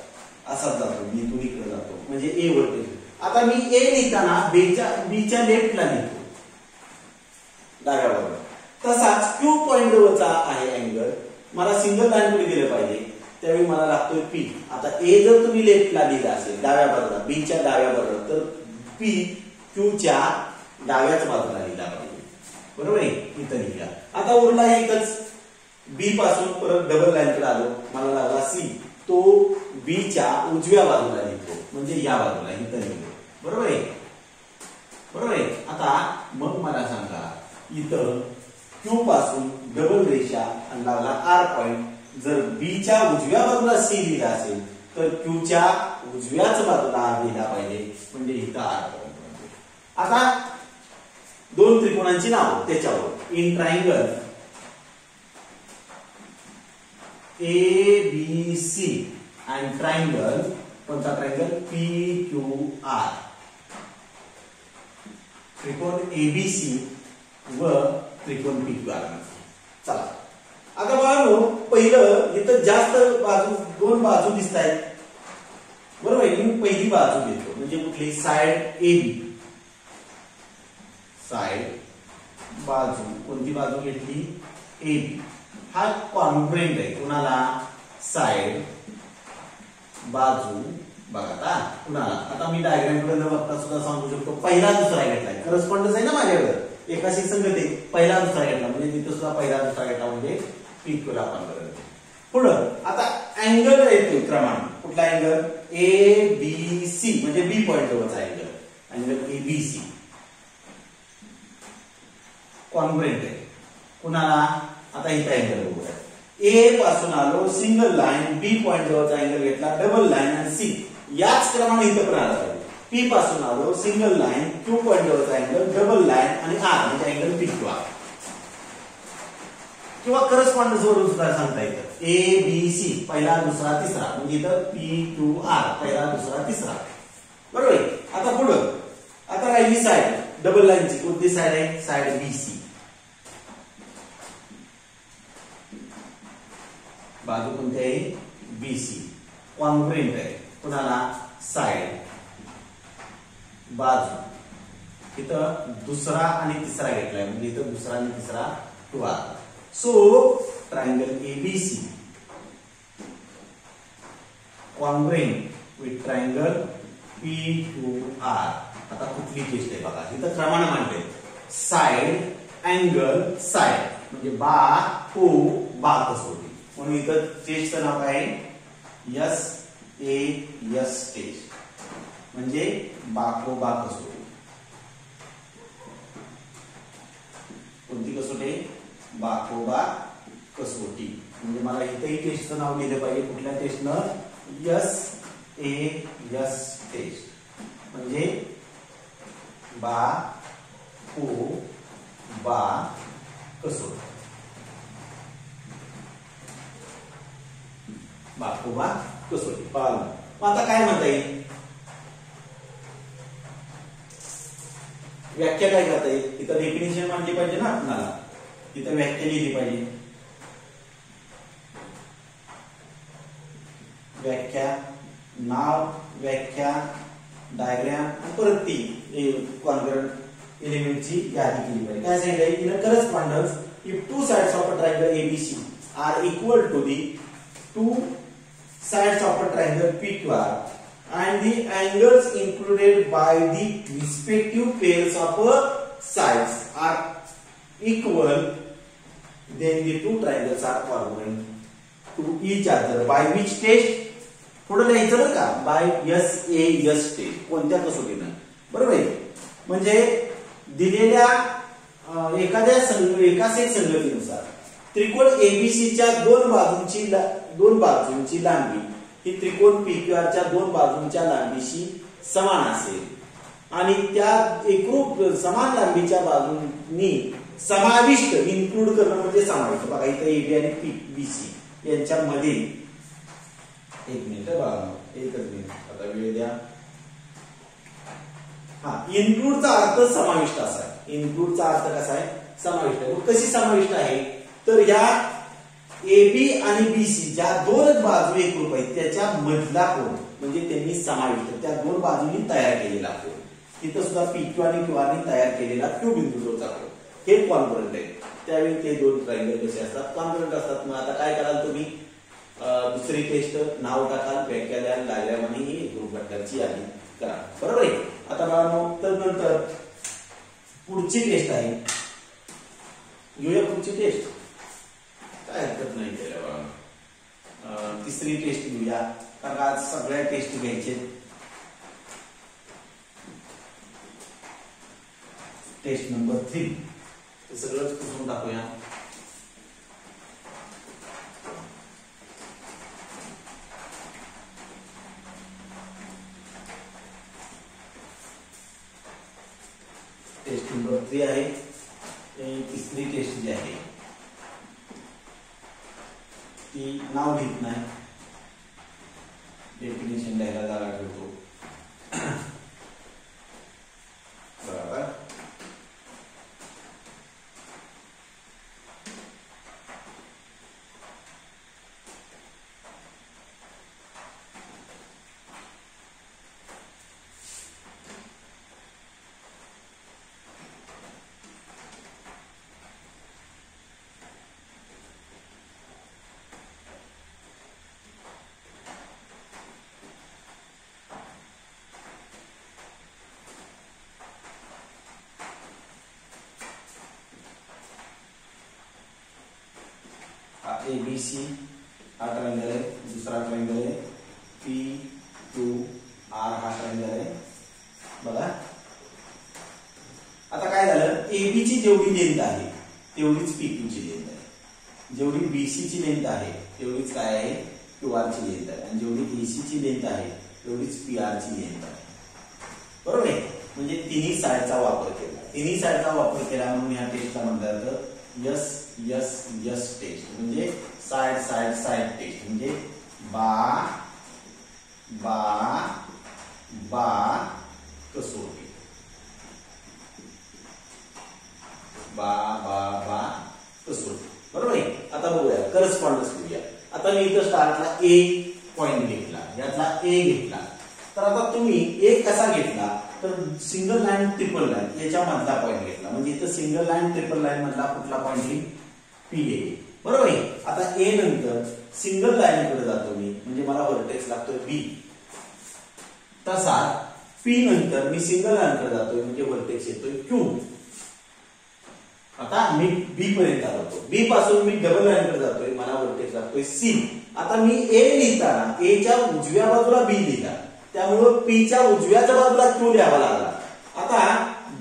असाच जातो मी, इथून इकडे जातो म्हणजे ए व्हर्टेक्स. आता मी ए लिहिताना बीच्या लेफ्टला लिहितो, डाव्या बाजूला. तसाच क्यू पॉइंट जवळचा आहे अँगल, मला सिंगल लाईन कडे गेलं पाहिजे, त्यावेळी मला लागतोय पी. आता ए जर तुम्ही लेफ्टला लिहिला असेल डाव्या बाजूला, बीच्या डाव्या बाजूला, तर पी क्यूच्या डाव्याच बाजूला लिहिला पाहिजे. बरोबर आहे. इथं लिहिला. आता उरला एकच, बी पासून परत डबल लाईन कडे आलो, मला लागला सी, तो बीच्या उजव्या बाजूला लिहितो म्हणजे या बाजूला इथं लिहितो. बरोबर आहे. बरोबर आहे. आता मग मला सांगा, इथं क्यू पासून डबल रेषा आणि लागला आर पॉइंट. जर बीच्या उजव्या बाजूला सी लिहिला असेल तर क्यूच्या उजव्याच बाजूला आर लिहिला पाहिजे म्हणजे इथं आर पॉइंट. आता दोन त्रिकोणांची नाव त्याच्यावर. In triangle A B C and triangle, कोणता ट्रायंगल? P Q R. त्रिकोण एबीसी व त्रिकोण पी क्यू आर. चला आता बघा, पहिलं इथं जास्त बाजू, दोन बाजू दिसत आहेत. बरोबर आहे. मी पहिली बाजू घेतो म्हणजे कुठली? Side A B. साइड बाजू, कोणती बाजू घेतली? A B. हा कॉन्ग्रुएंट आहे कुणाला? साइड बाजू. बघा आता कुणाला, आता मी डायग्राम कडे न बघता सुद्धा सांगू शकतो पहिला दुसरा घेतलाय. करस्पॉन्डन्स आहे ना माझ्याकडे, एकाशी संगती. पहिला दुसरा घेतला म्हणजे तिथं सुद्धा पहिला दुसरा घेतला म्हणजे पीक्यूला आपण करतो. पुढं आता अँगल येतो क्रमांक. कुठला अँगल? ए बी सी म्हणजे बी पॉइंट जवळचा angle, angle A B C congruent आहे कुणाला? आता इथं अँगल बघूया. ए पासून आलो, सिंगल लाईन, बी पॉइंट जवळचा अँगल घेतला, डबल लाईन आणि सी. याच क्रमाने इथं पण आला पाहिजे. पी पासून आलो, सिंगल लाईन, क्यू पॉइंट जवळचा अँगल, डबल लाईन आणि आर म्हणजे अँगल पी क्यू आर. किंवा करस्पॉन्डन्स वरून सुद्धा सांगता येतं. ए बी सी पहिला दुसरा तिसरा म्हणजे इथं पी क्यू आर पहिला दुसरा तिसरा. बरोबर आहे. आता पुढं, आता राहिली साइड डबल लाईनची. कोणती साइड आहे? Side B C. बाजू कोणती आहे? बी सी. कॉन्ग्रुएंट आहे कुणाला? साइड बाजू. इथं दुसरा आणि तिसरा घेतलाय म्हणजे इथं दुसरा आणि तिसरा to R. So triangle ABC congruent with triangle P Q R. आता कुठली टेस्ट आहे बघा, इथं क्रमाने मांडले. साइड अँगल साइड म्हणजे बा को बा कसोटी, म्हणून इथं टेस्टचं नाव काय आहे? एस ए एस टेस्ट म्हणजे बाको बा कसोटी. कोणती कसोटी? बाकोबा कसोटी. म्हणजे मला इथेही टेस्टचं नाव लिहिलं पाहिजे. कुठल्या टेस्टनं? एस ए एस टेस्ट म्हणजे बा को बा कसोटी. बाकोबा कसोटी. मग आता काय म्हणता येईल? व्याख्या काय करता येईल? इथं डेफिनेशन मांडली पाहिजे ना आपल्याला, इथं व्याख्या लिहिली पाहिजे. व्याख्या, नाव, व्याख्या, डायग्राम, परत ती कॉन्ग्रुएंट एलिमेंटची यादी केली पाहिजे. काय सांगितलंय? In a correspondence if two sides of a triangle ABC are equal to the two sides of a triangle PQR and the angles included by the respective pairs of sides are equal, then the two triangles are congruent to each other. By which test? पुढे लिहायचं बरं का, bye SAS taste, कोणत्या कसोटीनं, बरोबर आहे. म्हणजे दिलेल्या एका सेट संगतीनुसार त्रिकोण एबीसीच्या दोन बाजूंची लांबी ही त्रिकोण पीक्यूआरच्या दोन बाजूंच्या लांबीशी समान असेल आणि त्या एकरूप समान लांबीच्या बाजूंनी समाविष्ट, इन्क्लूड करणं म्हणजे समाविष्ट, बघा इथं एबी आणि बीसी यांच्यामध्ये, एक मिनिट बघा, एकच मिनिट, आता वेळ द्या. हा, इन्क्लूडचा अर्थ समाविष्ट असा आहे. इन्क्लूडचा अर्थ कसा आहे, समाविष्ट आहे. कशी समाविष्ट आहे तर या एबी आणि बीसी ज्या दोन बाजू एकरूप आहेत त्याच्या मधला कोन म्हणजे त्यांनी समाविष्ट, त्या दोन बाजूंनी तयार केलेला कोन, तिथं सुद्धा पीक्यू आणि क्यूआरने तयार केलेला क्यू बिंदूचा कोन हे कॉन्ग्रुएंट आहे. त्यावेळी ते दोन ट्रायंगल कसे असतात, कॉन्ग्रुएंट असतात. मग आता काय कराल तुम्ही, दुसरी टेस्ट नाव टाकाल, व्याख्या द्याल, डायग्राम आणि ही एकरूप घटकांची यादी करा, बरोबर आहे. आता बघा तर नंतर पुढची टेस्ट आहे, घेऊया पुढची टेस्ट, काय हरकत नाही केलं बघा. तिसरी टेस्ट घेऊया, कारण आज सगळ्या टेस्ट घ्यायचे. टेस्ट नंबर 3 सगळंच पुसून टाकूया. टेस्ट नंबर 3 आहे. तिसरी टेस्ट जी आहे ती नाव लिहित नाही, डेफिनेशन द्यायला जागा ठेवतो. बरोबर. ABC हा ट्रायंगल आहे, दुसरा ट्रायंगल आहे PQR हा ट्रायंगल आहे. बघा आता काय झालं, AB ची जेवढी लेंथ आहे तेवढीच PQ ची लेंथ आहे, जेवढी BC ची लेंथ आहे तेवढीच काय आहे QR ची लेंथ आहे, आणि जेवढी AC ची लेंथ आहे तेवढीच PR ची लेंथ आहे, बरोबर आहे. म्हणजे तिन्ही साइडचा वापर केला, तिन्ही साइडचा वापर केला म्हणून ह्या टेस्टला म्हणतात यस टेस्ट, म्हणजे साइड साइड साइड टेस्ट, म्हणजे बा कसोटी, बा कसोटी, बरोबर आहे. आता बघूया करस्पॉन्डन्स घेऊया. आता मी इथं स्टार्टला A पॉइंट घेतला, यातला A घेतला, तर आता तुम्ही A कसा घेतला तर सिंगल लाईन ट्रिपल लाईन याच्या मधला पॉइंट घेतला, म्हणजे इथं सिंगल लाईन ट्रिपल लाईन मधला कुठला पॉइंट घेईल PA, बरोबर आहे. आता A नंतर सिंगल लाईन कडे जातो मी, म्हणजे मला व्हर्टेक्स लागतोय B, तसा P नंतर मी सिंगल लाईन कडे जातोय म्हणजे व्हर्टेक्स येतोय Q. आता मी B पर्यंत आलो, B पासून मी डबल लाईन कडे जातोय, मला व्हर्टेक्स लागतोय C. आता मी A लिहिताना A च्या उजव्या बाजूला B लिहिला, त्यामुळे P च्या उजव्याच्या बाजूला Q लिहावा लागला. आता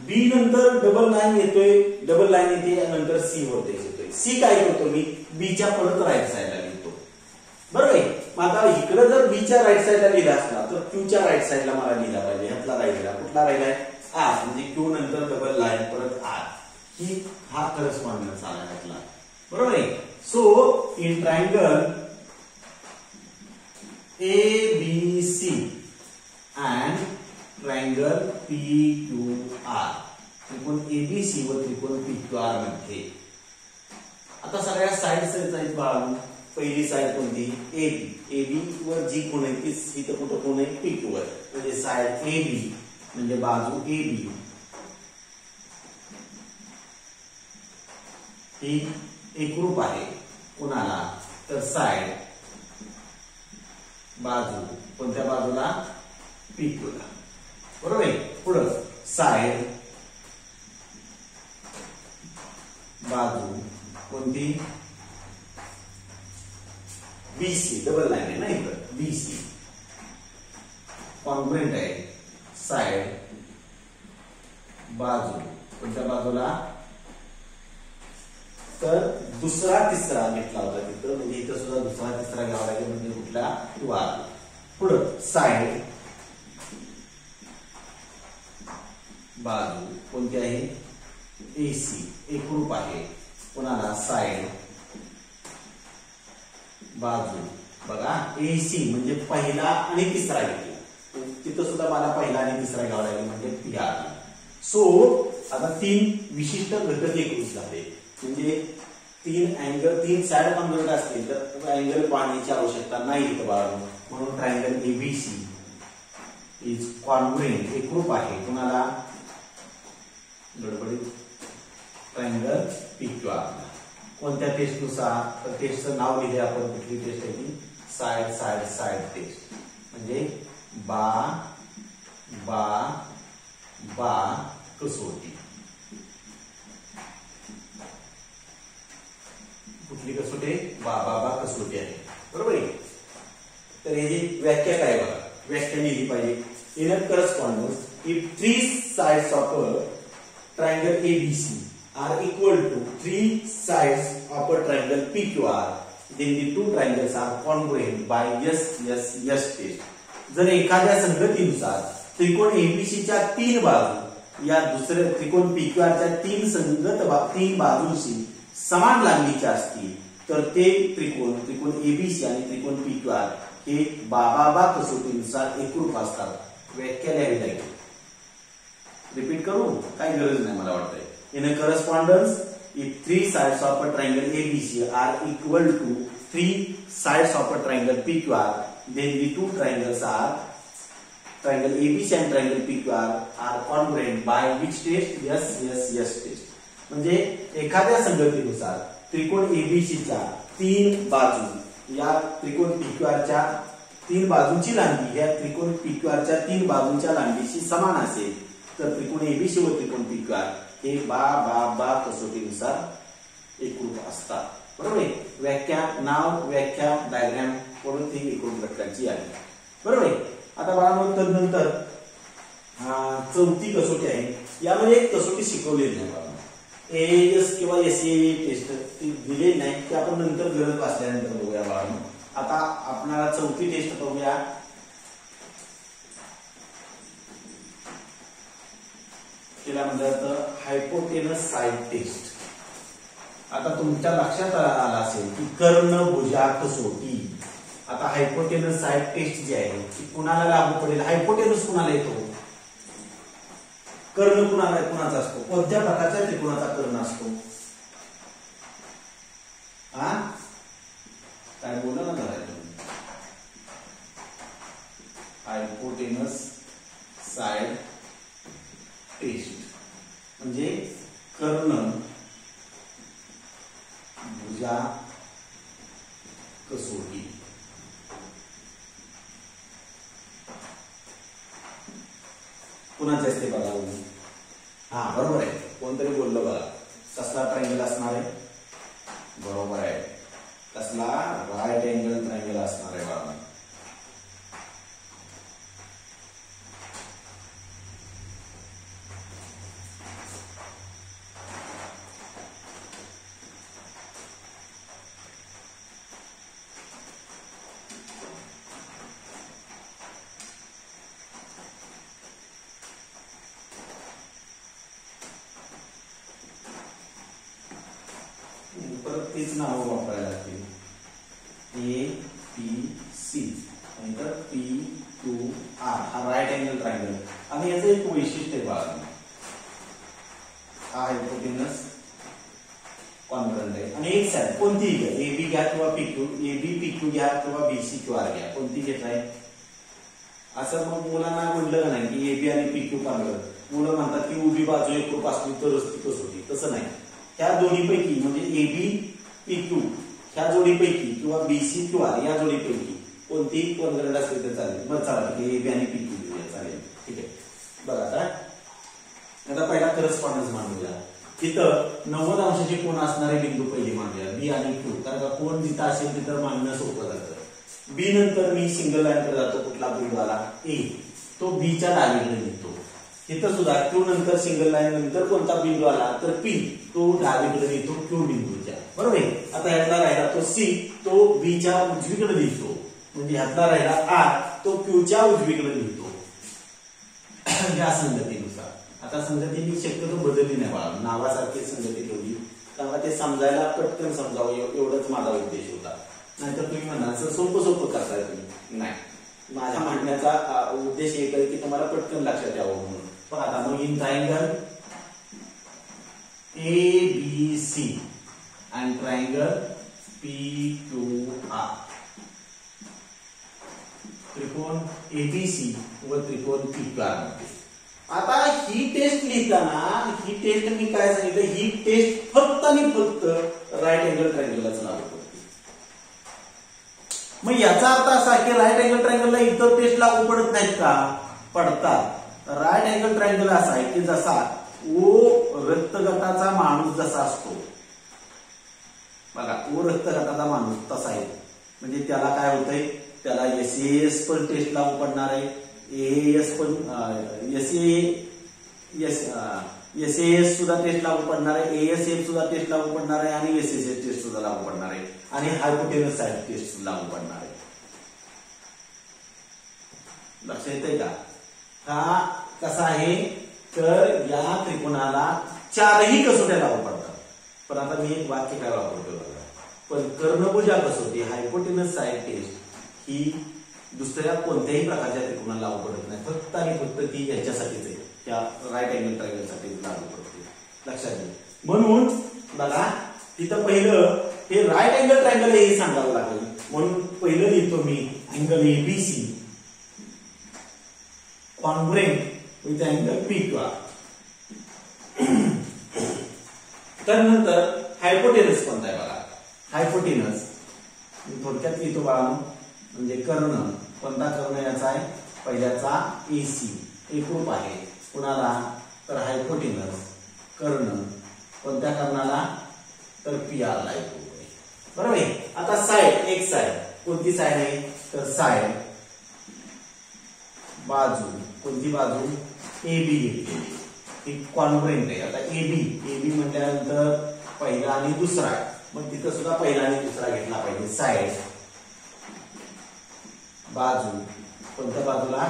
B नंतर डबल लाईन येतोय, डबल लाईन येते, नंतर C व्हर्टेक्स येतोय. C काय करतो मी B च्या परत राईट साइडला लिहितो, बरोबर आहे. मग आता इकडे जर B च्या राईट साइडला लिहिला असला तर Q च्या राईट साइडला मला लिहिला पाहिजे, ह्यातला राहिला कुठला राहिलाय R, म्हणजे Q नंतर डबल लाईन परत R, ही हा करस्पॉन्डन्स आला ह्यातला, बरोबर आहे. So in triangle ABC and triangle PQR, त्रिकोण ABC व त्रिकोण PQR मध्ये आता सगळ्या साइड्स आहेत बाळांनो. पहिली साइड कोणती AB वर जी कोण आहे ती इथं कुठं कोण आहे PQ वर, म्हणजे साइड AB म्हणजे बाजू AB ही एकरूप आहे कोणाला तर साइड बाजू कोणत्या बाजूला PQ ला, बरोबर आहे. पुढे साइड बाजू कोणती BC, डबल लाईन आहे ना इकडे BC, कॉन्ग्रुएंट आहे साइड बाजू कोणत्या बाजूला तर दुसरा तिसरा घेतला होता तिथं म्हणजे इथं सुद्धा दुसरा तिसरा घ्यावा लागेल म्हणजे कुठला वार पुढं साइड बाजू कोणती आहे एसी एकरूप आहे कोणाला साइड बाजू बघा एसी म्हणजे पहिला आणि तिसरा घेतला तिथं सुद्धा मला पहिला आणि तिसरा घ्यावा लागेल म्हणजे पीआर सो आता तीन विशिष्ट घटक एकरूप झाले म्हणजे तीन अँगल तीन साइड कॉन्ग्रुएंट असतील तर अँगल पाहण्याची आवश्यकता नाही इथं बाळांनो म्हणून ट्रायंगल एबीसी इज कॉन्ग्रुएंट एकरूप आहे कोणाला गडबडीत ट्रायंगल पीक्यूआर कोणत्या टेस्टनुसार तर टेस्टचं नाव लिहिले आपण कुठली टेस्ट आहे ती साइड साइड साइड टेस्ट म्हणजे बा बा बा कसोटी कुठली कसोटी बा बा बा कसोटी आहे बरोबर आहे तर याची व्याख्या काय बघा व्याख्या लिहिली पाहिजे in a correspondence if three sides of a triangle ABC are equal to three sides of a triangle PQR, then the two triangles are congruent by yes test. जर एखाद्या संगतीनुसार त्रिकोण ABC च्या तीन बाजू या दुसऱ्या त्रिकोण PQR च्या तीन बाजूंशी समान लांबीच्या असतील तर ते त्रिकोण ABC आणि त्रिकोण PQR हे बाबा कसोटीनुसार एकरूप असतात व्याख्या लिहावी लागेल रिपीट करू काही गरज नाही मला वाटतंय in a correspondence if three sides of a triangle ABC are equal to three sides of a triangle PQR then the two triangles are triangle ABC and triangle PQR are congruent by which test yes test म्हणजे एखाद्या संगतीनुसार त्रिकोण एबीसीच्या तीन बाजू या त्रिकोण पीक्यूआरच्या तीन बाजूंची लांबी या त्रिकोण पीक्यूआरच्या तीन बाजूंच्या लांबीशी समान असेल तर त्रिकोण एबीसी व त्रिकोण पीक्यूआर हे बा कसोटीनुसार एकरूप असतात बरोबर आहे व्याख्या नाव व्याख्या डायग्राम करून ती एकरूप घटकांची आहे बरोबर आहे आता बाळांनो नंतर चौथी कसोटी आहे यामध्ये एक कसोटी शिकवलेली नाही बाळांनो एएस किंवा एसए टेस्ट ती दिलेली नाही की आपण नंतर गरज वाचल्यानंतर बघूया बाळांनो आता आपल्याला चौथी टेस्ट बघूया तिला म्हणतात हायपोटेनस साइड टेस्ट आता तुमच्या लक्षात आला असेल की कर्णभुजा कसोटी आता हायपोटेनस साइड टेस्ट जी आहे ती कुणाला लागू पडेल हायपोटेनस कुणाला येतो कर्ण कुणाचा असतो कोणत्या प्रकारच्या त्रिकोणाचा कर्ण असतो काय बोला ना जरा हायपोटेनस साइड टेस्ट म्हणजे कर्ण भुजा कसोटी कुणाचे असते बघा हा बरोबर आहे कोणतरी बोललं बघा कसला ट्रायंगल असणार आहे बरोबर आहे कसला राईट अँगल ट्रायंगल असणार आहे बघा तीच नाव वापरायला लागतील APC नंतर PQR हा राईट अँगल ट्रायंगल आणि याचं एक वैशिष्ट्य आहे बघा हा हायपोटेनस कॉन्ग्रुएंट आहे आणि एक साइड कोणतीही घ्या AB घ्या किंवा PQ AB PQ घ्या किंवा BCQR घ्या कोणती घेताय असं मग मुलांना म्हटलं नाही की AB आणि PQ कॉन्ग्रुएंट मुलं म्हणतात की उभी बाजू एकरूप असली तरच ती कसोटी तसं नाही त्या दोन्हीपैकी म्हणजे AB PQ ह्या जोडीपैकी किंवा BCQR या जोडीपैकी कोणतीही कॉन्ग्रुएंट असली तर चालेल बरं चला ठीक आहे AB आणि PQ घेऊया चालेल ठीक आहे बघा आता पहिला करस्पॉन्डन्स मांडूया तिथं 90 अंशाचे कोण असणारे बिंदू पहिले मांडूया B आणि Q कारण का कोण जिथं असेल तिथं मांडणं सोपं जातं B नंतर मी सिंगल लाईन कडे जातो कुठला बिंदू आला A तो बीच्या डावीकडे लिहितो. इथं सुद्धा क्यू नंतर सिंगल लाईन नंतर कोणता बिंदू आला तर पी तो डावीकडे लिहितो क्यू बिंदूच्या. बरोबर आहे. आता ह्यातला राहिला तो सी तो बीच्या उजवीकडे लिहितो. म्हणजे ह्यातला राहिला आर तो क्यूच्या उजवीकडे लिहितो. या संगतीनुसार. आता संगती मी शक्यतो बदलली नाही बाळा, नावासारखी संगती ठेवली कारण ते समजायला पटकन समजावं एवढंच माझा उद्देश होता. नाहीतर तुम्ही म्हणाल सर सोपं सोपं करताय तुम्ही. नाही, माझ्या म्हणण्याचा उद्देश एक आहे की तुम्हाला पटकन लक्षात यावं म्हणून. पण आता मग in triangle ABC and triangle PQR, त्रिकोण ABC व त्रिकोण PQR मध्ये. आता ही टेस्ट लिहिताना ही टेस्ट मी काय सांगितलं, ही टेस्ट फक्त आणि फक्त राईट अँगल ट्रायंगललाच लागू पडते. मग याचा अर्थ असा की राईट अँगल ट्रायंगलला इतर टेस्ट लागू पडत नाहीत का? पडतात. राईट अँगल ट्रायंगल असा आहे की जसा ओ रक्तगटाचा माणूस जसा असतो बघा, ओ रक्तगटाचा माणूस तसा आहे. म्हणजे त्याला काय होतंय, त्याला एसएएस पण टेस्ट लागू पडणार आहे, एएस पण एसएएस सुद्धा टेस्ट लागू पडणार आहे, एएसएफ सुद्धा टेस्ट लागू पडणार आहे आणि एसएसएफ टेस्ट सुद्धा लागू पडणार आहे आणि हायपोटेनस साइड टेस्ट लागू पडणार आहे. लक्षात येतंय का? हा कसा आहे तर या त्रिकोणाला चारही कसोट्या लागू पडतात. पण आता मी एक वाक्य काय वापरतो बघा, पण कर्णभुजा कसोटी हायपोटेनस साइड टेस्ट ही दुसऱ्या कोणत्याही प्रकारच्या त्रिकोणाला लागू पडत नाही, फक्त आणि फक्त ती याच्यासाठीच आहे, त्या राईट अँगल ट्रायंगलसाठी लागू पडते. लक्षात घ्या. म्हणून बघा तिथं पहिलं हे राईट अँगल ट्रायंगल हे सांगावं लागेल. म्हणून पहिलं लिहितो मी angle ABC congruent with angle PQR. तर नंतर हायपोटेनस कोणता आहे बघा, हायपोटेनस थोडक्यात लिहितो बाळा, म्हणजे कर्ण. कोणता कर्ण याचा आहे, पहिल्याचा AC एकरूप आहे. कुणाला तर हायपोटेनस कर्ण कोणत्या कर्णाला तर PR ला एकरूप आहे. बरोबर आहे. आता साइड, एक साइड कोणती साइड आहे तर साइड बाजू, कोणती बाजू AB घेतली, ही कॉन्ग्रुएंट आहे. आता AB म्हटल्यानंतर पहिला आणि दुसरा, मग तिथं सुद्धा पहिला आणि दुसरा घेतला पाहिजे. साइड बाजू कोणत्या बाजूला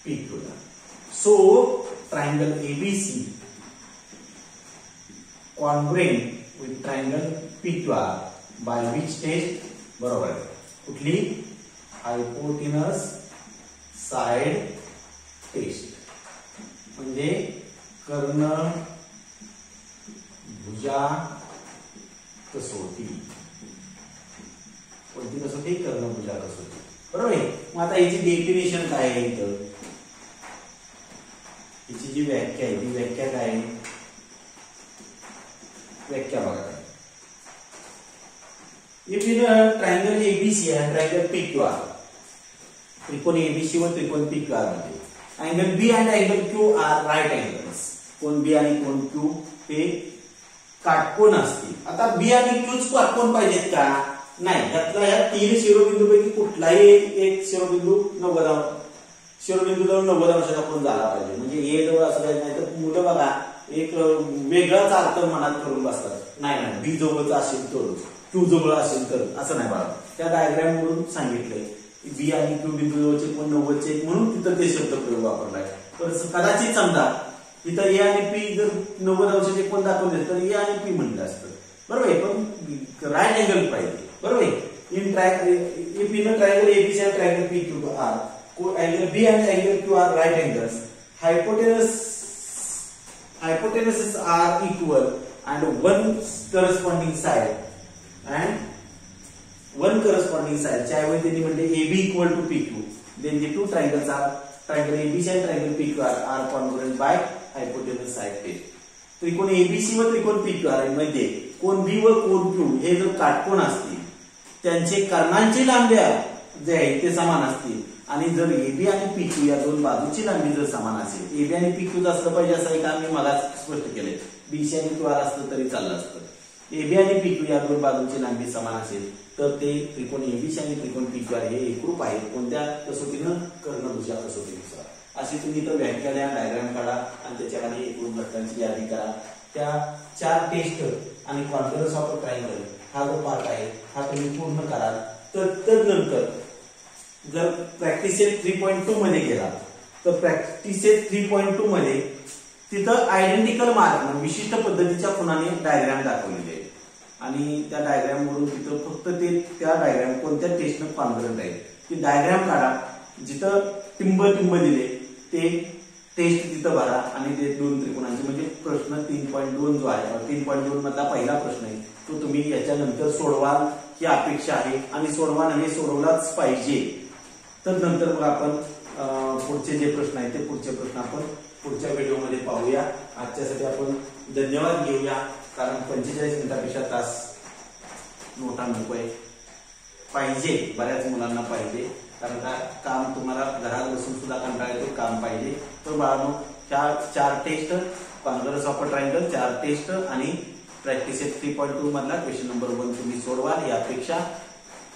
PQ ला. So triangle ABC congruent with triangle PQR bye which taste, बरोबर आहे कुठली, हायपोटेनस साइड टेस्ट. म्हणजे कर्ण भुजा कसोटी. कोणती कसोटी, कर्णभुजा कसोटी. बरोबर आहे. मग आता याची डेफिनेशन काय आहे, इथं याची जी व्याख्या आहे ती व्याख्या काय आहे, व्याख्या बघा. If in triangle ABC and triangle PQR, त्रिकोण ABC व त्रिकोण PQR मध्ये angle B and angle Q are right angles. कोण B आणि कोण Q हे काटकोन असतील. आता B आणि Q काटकोन पाहिजेत का? नाही. त्यातला या तीन शिरोबिंदूपैकी कुठलाही एक शिरोबिंदू 90 जवळ 90 अंशाचा कोन झाला पाहिजे. म्हणजे ए जवळ असं काही नाही तर मुलं बघा एक वेगळाच अर्थ मनात करून बसतात. नाही नाही, बी जवळचा असेल तर, Q जवळ असेल तर, असं नाही बघा. त्या डायग्राम वरून सांगितलंय बी आणि Q बिंदू जवळचे कोण 90 म्हणून तिथं ते शब्द प्रयोग वापरलाय. तर कदाचित समजा तिथं ए आणि पी जर 90 अंशाचे कोण दाखवले तर ए आणि पी म्हणलं असतं. बरोबर आहे. पण राईट अँगल पाहिजे. बरोबर आहे. In triangle ABC and triangle PQR, angle B and angle Q are right angles. Hypotenuses are equal and one corresponding side. ज्यावेळी त्यांनी म्हणले AB equal to PQ, then the two triangles are triangle ABC and triangle PQR are congruent by hypotenuse side test. त्रिकोण ABC व त्रिकोण PQR मध्ये कोण B व कोण Q हे जर काटकोन असतील, त्यांचे कर्णांची लांब्या जे आहे ते समान असतील आणि जर AB आणि PQ या दोन बाजूची लांबी जर समान असेल, AB आणि PQ असलं पाहिजे असं एक आम्ही मला स्पष्ट केलंय. BC आणि QR असतं तरी चाललं असतं. AB आणि PQ या दोन बाजूंची लांबी समान असेल तर ते त्रिकोण ABC आणि त्रिकोण PQR हे एकरूप आहेत कोणत्या कसोटीनं कर्णभुजा कसोटीनुसार। अशी तुम्ही इथं व्याख्या द्या, डायग्राम काढा आणि त्याच्या खाली एकूण घटकांची यादी करा। त्या 4 टेस्ट आणि कॉन्फरन्स ऑफ ट्रायंगल हा जो पार्ट आहे हा तुम्ही पूर्ण कराल तर तदनंतर जर प्रॅक्टिस सेट 3.2 मध्ये गेला तर प्रॅक्टिस सेट 3.2 मध्ये तिथं आयडेंटिकल मार्क विशिष्ट पद्धतीच्या खुणाने डायग्राम दाखवलेले आहे आणि त्या डायग्राम वरून तिथं फक्त ते त्या डायग्राम कोणत्या टेस्टनं कॉन्फरन्स आहे ती डायग्राम काढा, जिथं टिंब दिले ते टेस्ट तिथं भरा आणि ते दोन त्रिकोणांचे म्हणजे प्रश्न 3.2 जो आहे 3.2 मधला पहिला प्रश्न आहे तो तुम्ही याच्यानंतर सोडवाल ही अपेक्षा आहे आणि सोडवा नव्हे सोडवलाच पाहिजे। तर नंतर मग आपण पुढचे जे प्रश्न आहेत ते पुढचे प्रश्न आपण पुढच्या व्हिडिओमध्ये पाहूया। आजच्यासाठी आपण धन्यवाद घेऊया कारण 45 मिनिटापेक्षा तास नोटा नकोय, पाहिजे बऱ्याच मुलांना पाहिजे कारण का काम तुम्हाला घरात बसून सुद्धा कंटाळा येतो, काम पाहिजे। तर बाळांनो ह्या 4 test congruence of triangle 4 test आणि प्रॅक्टिस सेट 3.2 मधला क्वेश्चन नंबर 1 तुम्ही सोडवा यापेक्षा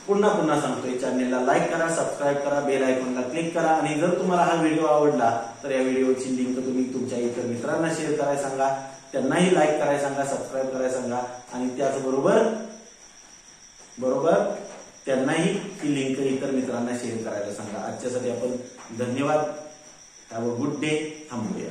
पुन्हा सांगतोय चॅनलला लाईक करा, सबस्क्राईब करा, बेल आयकॉनला क्लिक करा आणि जर तुम्हाला हा व्हिडिओ आवडला तर या व्हिडिओची लिंक तुम्ही तुमच्या इतर मित्रांना शेअर करायला सांगा, त्यांनाही लाईक करायला सांगा, सबस्क्राईब करायला सांगा आणि त्याचबरोबर त्यांनाही ही लिंक इतर मित्रांना शेअर करायला सांगा। आजच्यासाठी आपण धन्यवाद, हॅव अ गुड डे, थांबूया।